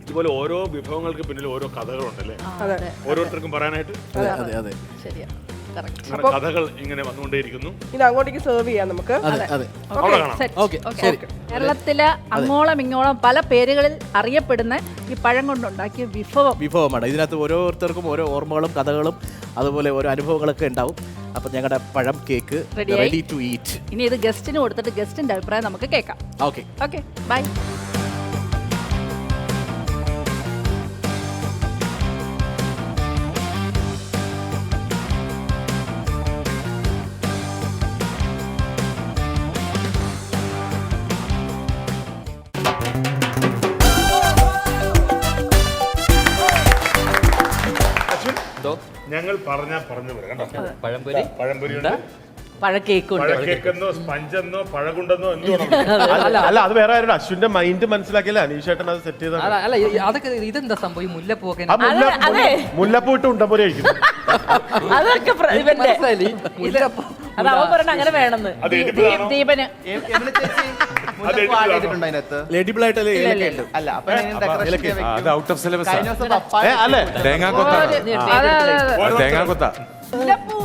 ഇതുപോലെ ഓരോ വിഭവങ്ങൾക്ക് പിന്നിൽ ഓരോ കഥകളുണ്ടല്ലേ ഓരോരുത്തർക്കും പറയാനായിട്ട്. ശരിയാ. കഥകൾ ഇങ്ങനെ വന്നുകൊണ്ടേയിരിക്കുന്നു. ഇത് അങ്ങോട്ടേക്ക് സെർവ് ചെയ്യാം നമുക്ക്. കേരളത്തില് അങ്ങോളം ഇങ്ങോളം പല പേരുകളിൽ അറിയപ്പെടുന്ന ഈ പഴം കൊണ്ടുണ്ടാക്കിയ വിഭവമാണ്. ഇതിനകത്ത് ഓരോരുത്തർക്കും ഓരോ ഓർമ്മകളും കഥകളും അതുപോലെ ഓരോ അനുഭവങ്ങളൊക്കെ ഉണ്ടാവും. അപ്പൊ ഞങ്ങളുടെ പഴം കേക്ക് റെഡി ടു ഈറ്റ്. ഇനി ഇത് ഗസ്റ്റിന് കൊടുത്തിട്ട് ഗസ്റ്റിന്റെ അഭിപ്രായം നമുക്ക് കേൾക്കാം. Okay bye. ഞങ്ങൾ പറഞ്ഞു പഴംപൊരി ഉണ്ട്, പഴക്കേക്കുണ്ട്. പഴക്കേക്കെന്നോ സ്പഞ്ചെന്നോ പഴകുണ്ടെന്നോ എന്തോ അല്ല അത് വേറെ ആരുടെ അശ്വിന്റെ മൈൻഡ് മനസ്സിലാക്കിയല്ലേ അനീഷേട്ടൻ അത് സെറ്റ് ചെയ്ത അല്ല അതൊക്കെ ഇതെന്താ സംഭവം ഈ മുല്ലപ്പൂ ഒക്കെ മുല്ലപ്പൂ ഇട്ട് ഉണ്ടപ്പോലെ കഴിക്കുന്നു. അതൊക്കെ മനസ്സിലായില്ലേ? മുല്ലപ്പൂ അത് അവൻ പറഞ്ഞ അങ്ങനെ വേണമെന്ന്. ദീപന് എഡിബിൾ ആയിട്ടല്ലേ ഏലക്കയുണ്ട്. അല്ല അപ്പൊ അത് ഔട്ട് ഓഫ് സിലബസ് അല്ലേ തേങ്ങാക്കൊത്ത തേങ്ങാക്കൊത്ത മുല്ലപ്പൂ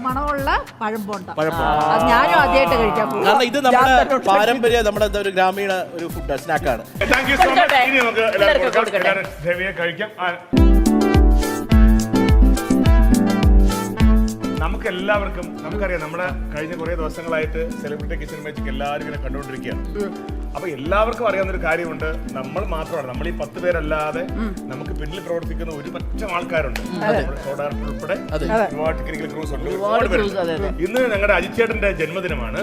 മണമുള്ള പഴംപോണ്ട. അത് ഞാനും ആദ്യമായിട്ട് കഴിക്കാൻ പോകും. കാരണം ഇത് നമ്മുടെ പാരമ്പര്യ നമ്മുടെ ഒരു ഗ്രാമീണ ഒരു ഫുഡ് സ്നാക്കാണ്. Thank you so much. ഇനി നമുക്ക് എല്ലാവരും സേമിയ കഴിക്കാം. നമുക്ക് എല്ലാവർക്കും നമുക്കറിയാം, നമ്മുടെ കഴിഞ്ഞ കുറെ ദിവസങ്ങളായിട്ട് സെലിബ്രിറ്റി കിച്ചൺ മാജിക് എല്ലാവരും ഇങ്ങനെ കണ്ടുകൊണ്ടിരിക്കുകയാണ്. അപ്പൊ എല്ലാവർക്കും അറിയാവുന്ന ഒരു കാര്യമുണ്ട്, നമ്മൾ മാത്രമാണ്, നമ്മൾ ഈ 10 പേരല്ലാതെ നമുക്ക് പിന്നിൽ പ്രവർത്തിക്കുന്ന ഒരു പറ്റം ആൾക്കാരുണ്ട്. ഉൾപ്പെടെ ഒരുപാട് ടെക്നിക്കൽ ക്രൂസ് ഉണ്ട്, ഒരുപാട് പേരുണ്ട്. ഇന്ന് ഞങ്ങളുടെ അജിച്ചേട്ടന്റെ ജന്മദിനമാണ്.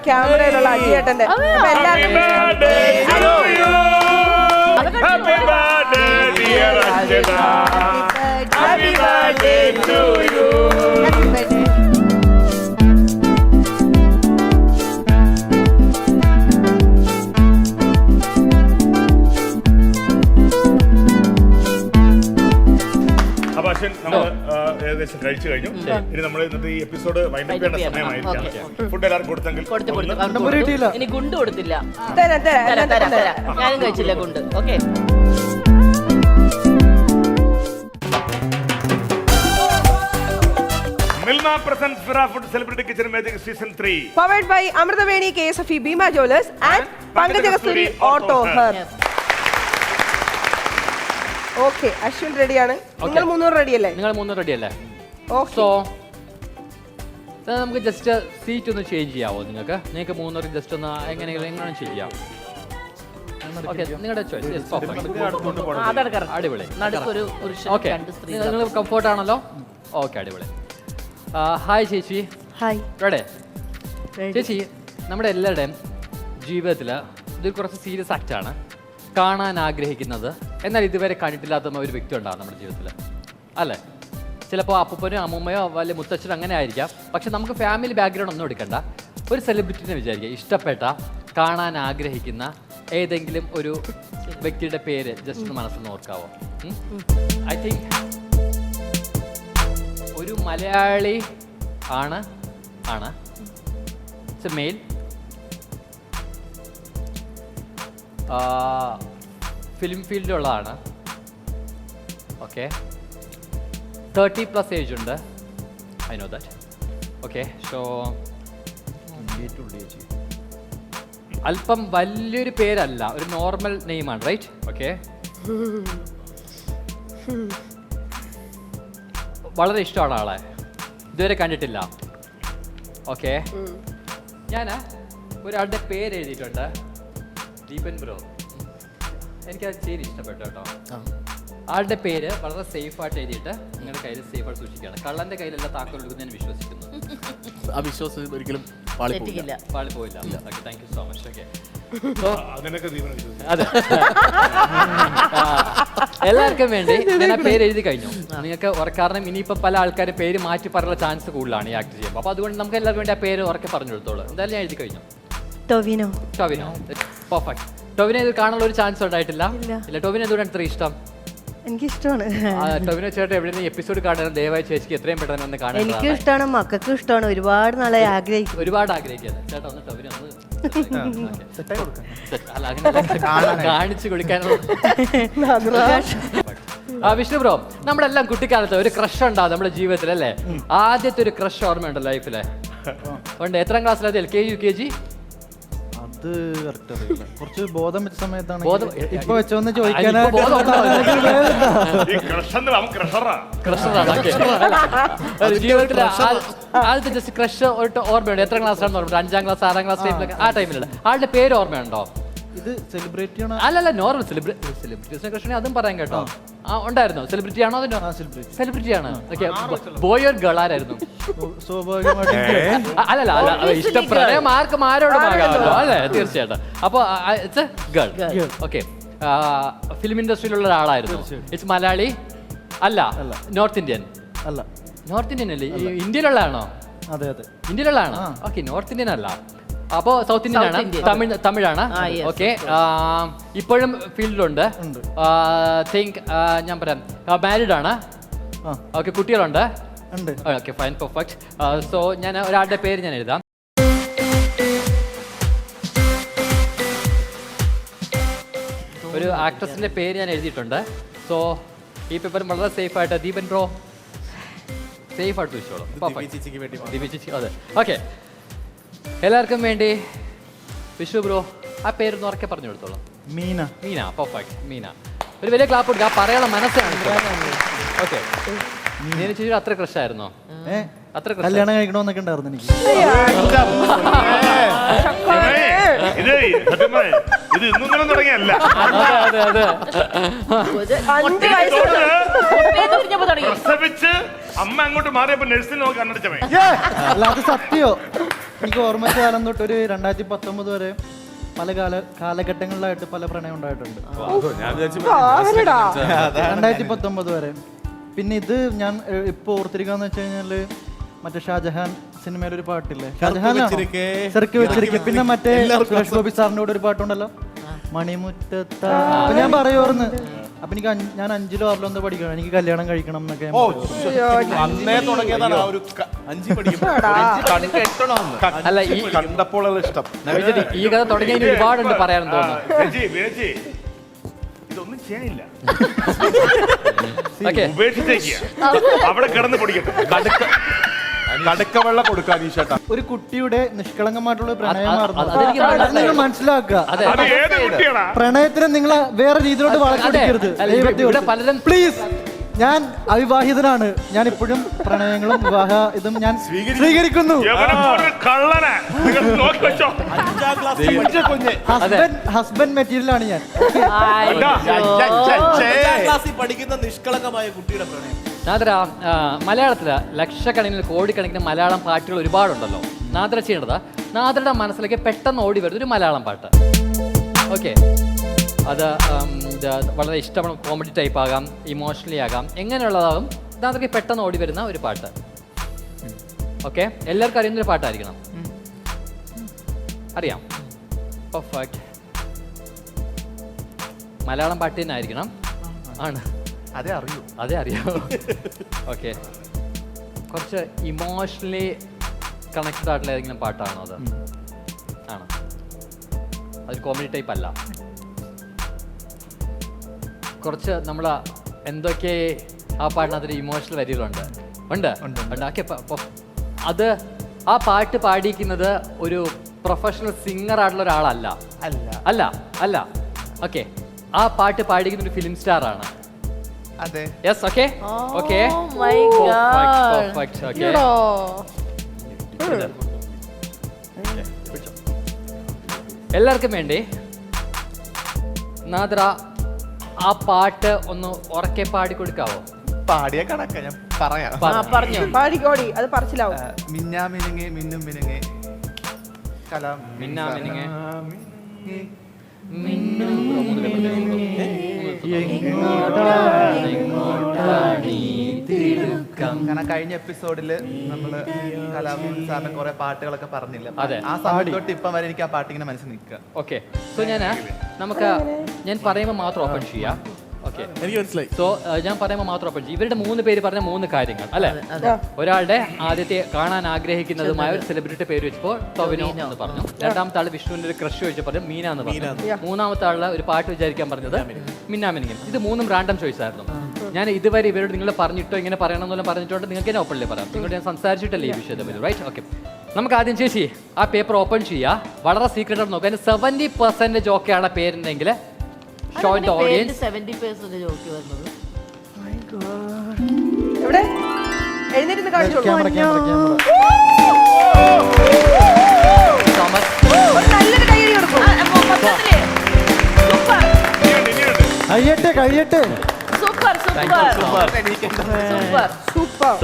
ക്യാമറയിലുള്ള അജിയേട്ടന്റെ. Happy birthday dear Anjana. Happy birthday to you. അപ്പൊ അശ്വിൻ നമ്മൾ ഏകദേശം കഴിച്ചു കഴിഞ്ഞു. ഇനി നമ്മൾ ഇന്നത്തെ ഈ എപ്പിസോഡ് വൈൻഡ് അപ്പ് ചെയ്യേണ്ട സമയമായിരിക്കാം. ഫുഡ് എല്ലാവർക്കും കൊടുത്തെങ്കിൽ ഇനി ഗുണ്ട് കൊടുത്തില്ല. തരാം. ഞാനും കഴിച്ചില്ല ഗുണ്ട്. ഓക്കെ, മിൽമ പ്രസൻസ് ഫിറ food celebrity kitchen magic season 3 powered by Amritaveni KSFE Bhima jewellers and Pankajakasthuri ortho herbs. Okay, Ashwin റെഡിയാണ്. നിങ്ങൾ 300 റെഡിയല്ലേ? നിങ്ങൾ 3 റെഡിയല്ലേ? ഓക്കെ. സോ നമുക്ക് ജസ്റ്റ് സീറ്റ് ഒന്ന് ചേഞ്ച് ചെയ്യാവോ? നിങ്ങൾക്ക് 3 ജസ്റ്റ് ഒന്ന് എങ്ങനെയാണ് ചെയ്യാം? ഓക്കെ, നിങ്ങളുടെ ചോയ്സ്. അടിപൊളി. നടുക്കൊരു പുരുഷൻ, ഓക്കെ, രണ്ട് സ്ത്രീ. നിങ്ങൾ കംഫോർട്ട് ആണല്ലോ? ഓക്കെ, അടിപൊളി. ഹായ് ചേച്ചി. ഹായ്. റെഡി? ചേച്ചി, നമ്മുടെ എല്ലാവരുടെയും ജീവിതത്തിൽ ഇത് കുറച്ച് സീരിയസ് ആക്റ്റാണ്. കാണാൻ ആഗ്രഹിക്കുന്നത് എന്നാൽ ഇതുവരെ കണ്ടിട്ടില്ലാത്ത ഒരു വ്യക്തി ഉണ്ടാകും നമ്മുടെ ജീവിതത്തിൽ, അല്ലേ? ചിലപ്പോൾ അപ്പൂപ്പനോ അമ്മൂമ്മയോ വലിയ മുത്തച്ഛനോ അങ്ങനെ ആയിരിക്കാം. പക്ഷെ നമുക്ക് ഫാമിലി ബാക്ക്ഗ്രൗണ്ട് ഒന്നും എടുക്കണ്ട. ഒരു സെലിബ്രിറ്റിനെ വിചാരിക്കുക, ഇഷ്ടപ്പെട്ട കാണാൻ ആഗ്രഹിക്കുന്ന ഏതെങ്കിലും ഒരു വ്യക്തിയുടെ പേര് ജസ്റ്റ് മനസ്സിൽ ഓർക്കാവോ? ഐ തിങ്ക് ഒരു മലയാളി ആണ്. It's a male. ഫിലിം ഫീൽഡിലുള്ളതാണ്. ഓക്കെ, 30+ ഏജ് ഉണ്ട്. I know that. Okay, so അല്പം വലിയൊരു പേരല്ല, ഒരു നോർമൽ നെയിമാണ്, റൈറ്റ്? ഓക്കെ, വളരെ ഇഷ്ടമാണ് ആളെ, ഇതുവരെ കണ്ടിട്ടില്ല. ഓക്കെ, ഞാൻ ഒരാളുടെ പേര് എഴുതിയിട്ടുണ്ട്, ദീപൻ ബ്രോ. എനിക്കത് ശരി ഇഷ്ടപ്പെട്ടു കേട്ടോ. ആളുടെ പേര് വളരെ സേഫായിട്ട് എഴുതിയിട്ട് നിങ്ങളുടെ കയ്യിൽ സേഫായിട്ട് സൂക്ഷിക്കുകയാണ്. കള്ളന്റെ കയ്യിലല്ല താക്കോൽ എടുക്കുന്നത് ഞാൻ വിശ്വസിക്കുന്നു. ആ വിശ്വാസം ഒരിക്കലും പാളിപ്പോയില്ല. Okay, thank you so much. Okay, അതെ, എല്ലാവർക്കും വേണ്ടി ഞാൻ ആ പേര് എഴുതി കഴിഞ്ഞു. നിങ്ങൾക്ക് കാരണം ഇനിയിപ്പോൾ പല ആൾക്കാരും പേര് മാറ്റി പറയാനുള്ള ചാൻസ് കൂടുതലാണ് ഈ ആക്ട് ചെയ്യുമ്പോൾ. അപ്പോൾ അതുകൊണ്ട് നമുക്ക് എല്ലാവർക്കും വേണ്ടി ആ പേര് ഉറക്കെ പറഞ്ഞു കൊടുത്തോളൂ. എന്തായാലും ഞാൻ എഴുതി കഴിഞ്ഞു. ടൊവിനോ. പെർഫെക്റ്റ്. ടൊവിനോ ഇത് കാണാനുള്ള ഒരു ചാൻസ് ഉണ്ടായിട്ടില്ല. ഇല്ല, ടൊവിനോ എന്തുകൊണ്ടാണ് ഇത്ര ഇഷ്ടം? എനിക്കിഷ്ടമാണ്. ടൊവിനോ ചേട്ടൻ എവിടെയെങ്കിലും എപ്പിസോഡ് കാണാൻ ദയവായി ചേച്ചിക്ക് എത്രയും പെട്ടെന്ന് ഒന്ന് കാണാൻ. എനിക്കും ഇഷ്ടമാണ്, മക്കൾക്കും ഇഷ്ടമാണ്. ഒരുപാട് നാളെ ആഗ്രഹിക്കും. ഒരുപാട് ആഗ്രഹിക്കുന്നത് ചേട്ടാ. ഒന്ന് ടൊവിനോ ഒന്ന് കാണിച്ചു കൊടുക്കാനുള്ള. വിഷ്ണു ബ്രോ, നമ്മളെല്ലാം കുട്ടിക്കാലത്ത് ഒരു ക്രഷ് ഉണ്ടാവും നമ്മുടെ ജീവിതത്തിൽ, അല്ലേ? ആദ്യത്തെ ഒരു ക്രഷ് ഓർമ്മയുണ്ട് ലൈഫിലെ? ഉണ്ട്. എത്രാം ക്ലാസ്സിലത്? LKG UKG? അത് കറക്റ്റ് അറിയില്ല. കുറച്ച് ബോധം വെച്ച സമയത്താണ്. ഇപ്പൊ വെച്ചോന്ന് ചോദിക്കാൻ ജീവിതത്തിലെ ആദ്യത്തെ ജസ്റ്റ് ക്രഷ് ഓർമ്മയുണ്ട്? എത്രാം ക്ലാസ്സിലാണെന്ന് ഓർമ്മ? 5ാം ക്ലാസ് 6ാം ക്ലാസ് ടൈമിലൊക്കെ ആ ടൈമിലുള്ള ആളുടെ പേര് ഓർമ്മയുണ്ടോ? ഇത് സെലിബ്രിറ്റി ആണ്? അല്ലല്ല, നോർമൽ സെലിബ്രിറ്റീസിനെ ക്രഷ് അതും പറയാൻ കേട്ടോ. ഉണ്ടായിരുന്നോ? സെലിബ്രിറ്റി ആണോ? അതിനോ സെലിബ്രിറ്റി ആണ്. ഓക്കെ, ബോയ് ഓർ ഗേൾ ആരായിരുന്നു? അല്ലല്ല, ഇഷ്ടപ്രദം ആർക്കും ആരോടും ആകാമല്ലോ, അല്ലേ? തീർച്ചയായിട്ടും. അപ്പോൾ ഇറ്റ്സ് ഗേൾ. ഓക്കെ, ഫിലിം ഇൻഡസ്ട്രിയിലുള്ള ഒരാളായിരുന്നു. ഇറ്റ്സ് മലയാളി? അല്ല. North Indian? അല്ല. നോർത്ത് ഇന്ത്യൻ അല്ലേ? ഇന്ത്യയിലുള്ളതാണോ? അതെ അതെ. ഇന്ത്യയിലുള്ളതാണ്. ഓക്കെ, നോർത്ത് ഇന്ത്യൻ അല്ല. അപ്പോ സൗത്ത് ഇന്ത്യൻ ആണ്. തമിഴാണ്. ഓക്കെ, ഇപ്പോഴും ഫീൽഡിലുണ്ട്. തിങ്ക് ഞാൻ പറയാം മാരീഡ് ആണ്. ഓക്കെ, കുട്ടികളുണ്ട്. Okay, fine, perfect. സോ ഞാൻ ഒരാളുടെ പേര് ഞാൻ എഴുതാം. ഒരു ആക്ട്രസിന്റെ പേര് ഞാൻ എഴുതിയിട്ടുണ്ട്. സോ ഈ പേപ്പർ വളരെ സേഫ് ആയിട്ട് ദീപൻ ബ്രോ സേഫ് ആയിട്ട് വെച്ചോളൂ. ദിവ്യ ചേച്ചി, അതെ. ഓക്കെ, എല്ലാവർക്കും വേണ്ടി വിഷു ബ്രോ ആ പേരൊന്ന് ഉറക്കെ പറഞ്ഞു കൊടുത്തോളൂ. മീന. മീന, പെർഫെക്റ്റ്. മീന. ഒരു വലിയ ക്ലാപ്പ് കൊടുക്കുക. ആ പറയാനുള്ള മനസ്സാണ്. ഓക്കെ, മീന ചേച്ചി അത്ര ക്രഷ് ആയിരുന്നോ? അത്ര കല്യാണം കഴിക്കണമെന്നൊക്കെ ഉണ്ടായിരുന്നു എനിക്ക്. ഇത് ഇന്നൊന്നും തുടങ്ങിയല്ല. പ്രസവിച്ച് അമ്മ അങ്ങോട്ട് മാറിയപ്പോ നഴ്സിൽ നോക്കി കണ്ണടിച്ചമേ. അല്ല, അത് സത്യോ. എനിക്ക് ഓർമ്മ കാലം തൊട്ട് ഒരു 2019 വരെ പല കാലഘട്ടങ്ങളിലായിട്ട് പല പ്രണയം ഉണ്ടായിട്ടുണ്ട്. 2019 വരെ. പിന്നെ ഇത് ഞാൻ ഇപ്പൊ ഓർത്തിരിക്കാന്ന് വെച്ച് കഴിഞ്ഞാല് മറ്റേ ഷാജഹാൻ സിനിമയിൽ ഒരു പാട്ടില്ലേ, ചെറുക്കി വെച്ചിരിക്കും. പിന്നെ മറ്റേ സുരേഷ് ഗോപി സാറിന്റെ കൂടെ ഒരു പാട്ടുണ്ടല്ലോ, മണിമുറ്റത്ത. അപ്പൊ ഞാൻ പറയുമായിരുന്നു, അപ്പൊ എനിക്ക് ഞാൻ 5ലോ 6ലോ എന്തോ പഠിക്കണം, എനിക്ക് കല്യാണം കഴിക്കണം എന്നൊക്കെ. അല്ല, ഈ കണ്ടപ്പോൾ ഇഷ്ടം ഈ കഥ തുടങ്ങിയ ഒരുപാടുണ്ട് പറയാനെന്ന് തോന്നുന്നു. ഇതൊന്നും ചെയ്യാനില്ല. ഉപേക്ഷിച്ചേക്കുക, അവിടെ കിടന്ന് പൊടിക്കട്ടെ. കടക്കവെള്ളം കൊടുക്കാൻ ഈ ചേട്ടാ. ഒരു കുട്ടിയുടെ നിഷ്കളങ്കമായിട്ടുള്ള പ്രണയമായിരുന്നു നിങ്ങൾ മനസ്സിലാക്കുക. പ്രണയത്തിനെ നിങ്ങൾ വേറെ രീതിയിലോട്ട് വളർത്തിയെടുക്കരുത് പലരും. പ്ലീസ്, ഞാൻ അവിവാഹിതനാണ്. ഞാൻ ഇപ്പോഴും പ്രണയങ്ങളും വിവാഹ ഇതും ഞാൻ സ്വീകരിക്കുന്നു. ഹസ്ബൻഡ് മെറ്റീരിയലാണ് ഞാൻ. പഠിക്കുന്ന നിഷ്കളങ്കമായ കുട്ടിയുടെ പ്രണയം. നാദ്ര, മലയാളത്തില് ലക്ഷക്കണക്കിന് കോടിക്കണക്കിന് മലയാളം പാട്ടുകൾ ഒരുപാടുണ്ടല്ലോ. നാദ്ര ചെയ്യേണ്ടത് നാദ്രയുടെ മനസ്സിലേക്ക് പെട്ടെന്ന് ഓടി വരുന്ന ഒരു മലയാളം പാട്ട്. ഓക്കെ, അത് വളരെ ഇഷ്ടമാണ്. കോമഡി ടൈപ്പ് ആകാം, ഇമോഷണലി ആകാം, എങ്ങനെയുള്ളതാകും. നാദ്രയ്ക്ക് പെട്ടെന്ന് ഓടി വരുന്ന ഒരു പാട്ട്. ഓക്കെ, എല്ലാവർക്കും അറിയുന്നൊരു പാട്ടായിരിക്കണം. അറിയാം? പെർഫെക്റ്റ്. മലയാളം പാട്ട് തന്നെ ആയിരിക്കണം. ആണ്, അതേ അറിയൂ. അതേ അറിയാം. ഓക്കെ, കുറച്ച് ഇമോഷണലി കണക്റ്റഡ് ആയിട്ടുള്ള ഏതെങ്കിലും പാട്ടാണോ അത്? ആണ്. അതൊരു കോമഡി ടൈപ്പ് അല്ല. കുറച്ച് നമ്മൾ എന്തൊക്കെ ആ പാട്ടിനകത്തൊരു ഇമോഷണൽ വരികളുണ്ട്. ഉണ്ട്. ഓക്കെ, അത് ആ പാട്ട് പാടിയിരിക്കുന്നത് ഒരു പ്രൊഫഷണൽ സിംഗർ ആയിട്ടുള്ള ഒരാളല്ല. അല്ല അല്ല. ഓക്കെ, ആ പാട്ട് പാടിയിരിക്കുന്ന ഒരു ഫിലിം സ്റ്റാർ ആണ്. അതെ. Yes. Okay okay, perfect. Okay, എല്ലാവർക്കും വേണ്ടി നാദ്ര ആ പാട്ട് ഒന്ന് ഉറക്കെ പാടിക്കൊടുക്കാവോ? പാടിയ കണക്ക ഞാൻ പറയാം. പറഞ്ഞു പാടിക്കോടി, അത് പറച്ചിലാവും. മിന്നാ മിനുങ്ങി മിന്നും മിനുങ്ങി കലാം മിന്നാ മിനുങ്ങി കാരണം കഴിഞ്ഞ എപ്പിസോഡില് നമ്മള് കലാഭവൻ സാറിന്റെ കുറെ പാട്ടുകളൊക്കെ പറഞ്ഞില്ല. ആ സമയം തൊട്ട് ഇപ്പം വരെ എനിക്ക് ആ പാട്ടിങ്ങനെ മനസ്സിൽ നിൽക്കുക. ഓക്കെ, സോ ഞാൻ പറയുമ്പോൾ മാത്രം ഓപ്പൺ ചെയ്യാം. ഓക്കെ, എനിക്ക് മനസ്സിലായി. സോ ഞാൻ പറയുമ്പോൾ മാത്രം ഓപ്പൺ ചെയ്യും. ഇവരുടെ 3 പേര് പറഞ്ഞ 3 കാര്യങ്ങൾ അല്ലെ? ഒരാളുടെ ആദ്യത്തെ കാണാൻ ആഗ്രഹിക്കുന്നതുമായ ഒരു സെലിബ്രിറ്റി പേര് വെച്ചപ്പോൾ ടൊവിനോ എന്ന് പറഞ്ഞു. രണ്ടാമത്തെ ആള് വിഷ്ണുവിന്റെ ഒരു ക്രഷ് ചോദിച്ചു പറഞ്ഞു മീന എന്ന് പറഞ്ഞു. മൂന്നാമത്തെ ആള് ഒരു പാട്ട് വിചാരിക്കാൻ പറഞ്ഞത് മിന്നാമിനിങ്ങൻ. ഇത് 3ഉം റാൻഡം ചോയ്സ് ആയിരുന്നു. ഞാൻ ഇതുവരെ ഇവരോട് നിങ്ങൾ പറഞ്ഞിട്ടോ ഇങ്ങനെ പറയണമെന്നെല്ലാം പറഞ്ഞിട്ടുണ്ട്. നിങ്ങൾക്ക് തന്നെ ഓപ്പണില്ലേ പറയാം. നിങ്ങളോട് ഞാൻ സംസാരിച്ചിട്ടല്ലേ ഈ വിഷയത്തെ പറ്റി, റൈറ്റ്? ഓക്കെ, നമുക്ക് ആദ്യം ചേച്ചി ആ പേപ്പർ ഓപ്പൺ ചെയ്യുക. വളരെ സീക്രട്ട് ആയിട്ട് നോക്കുക. 70% ഓക്കെയാണ് പേരുണ്ടെങ്കിൽ show in the audience. 70% okay വരുന്നത്. എവിടെ എഴുന്നേറ്റ് കാണിച്ചോളൂ. നല്ലൊരു കൈയടി കൊടുക്കും. കഴിയട്ടെ കഴിയട്ടെ. Super super super super.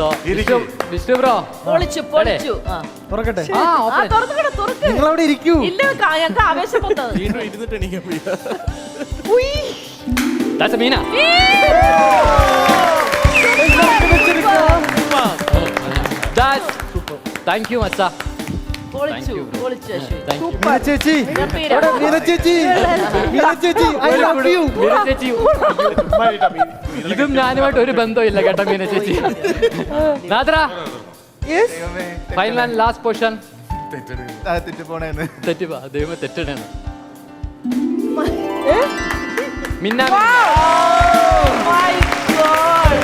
Vishnu bro പൊളിച്ചു പൊളിച്ചു. തുറക്കട്ടെ. തുറക്ക്. നിങ്ങൾ അവിടെ ഇരിക്കൂ. ഇല്ല, ഞങ്ങൾക്ക് ആവേശം വന്നത്. ഇരുന്നിട്ട് എനിക്ക് That's Meena. That's thank you മച്ച. പൊളിച്ചു പൊളിച്ചു അശ്വിൻ. മീന ചേച്ചി എവിടെ മീന ചേച്ചി മീന ചേച്ചി ഐ ലവ് യു. മീന ചേച്ചി, ഇതും ഞാനുമായിട്ട് ഒരു ബന്ധമില്ല കേട്ടോ മീന ചേച്ചി. Nadra, final and last position. തെറ്റ് ദൈവമേ തെറ്റണേന്ന്. മിന്ന My God.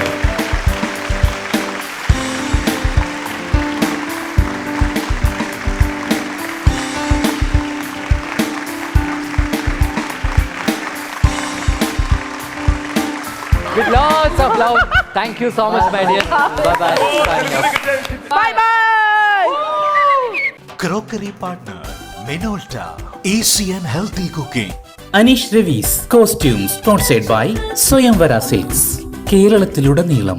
with lots of love. Thank you so much, my dear. Bye bye. Bye bye. Crockery partner Minolta. Easy and healthy cooking. Aneesh Ravi's costume sponsored by Swayamvara silks. കേരളത്തിലുടനീളം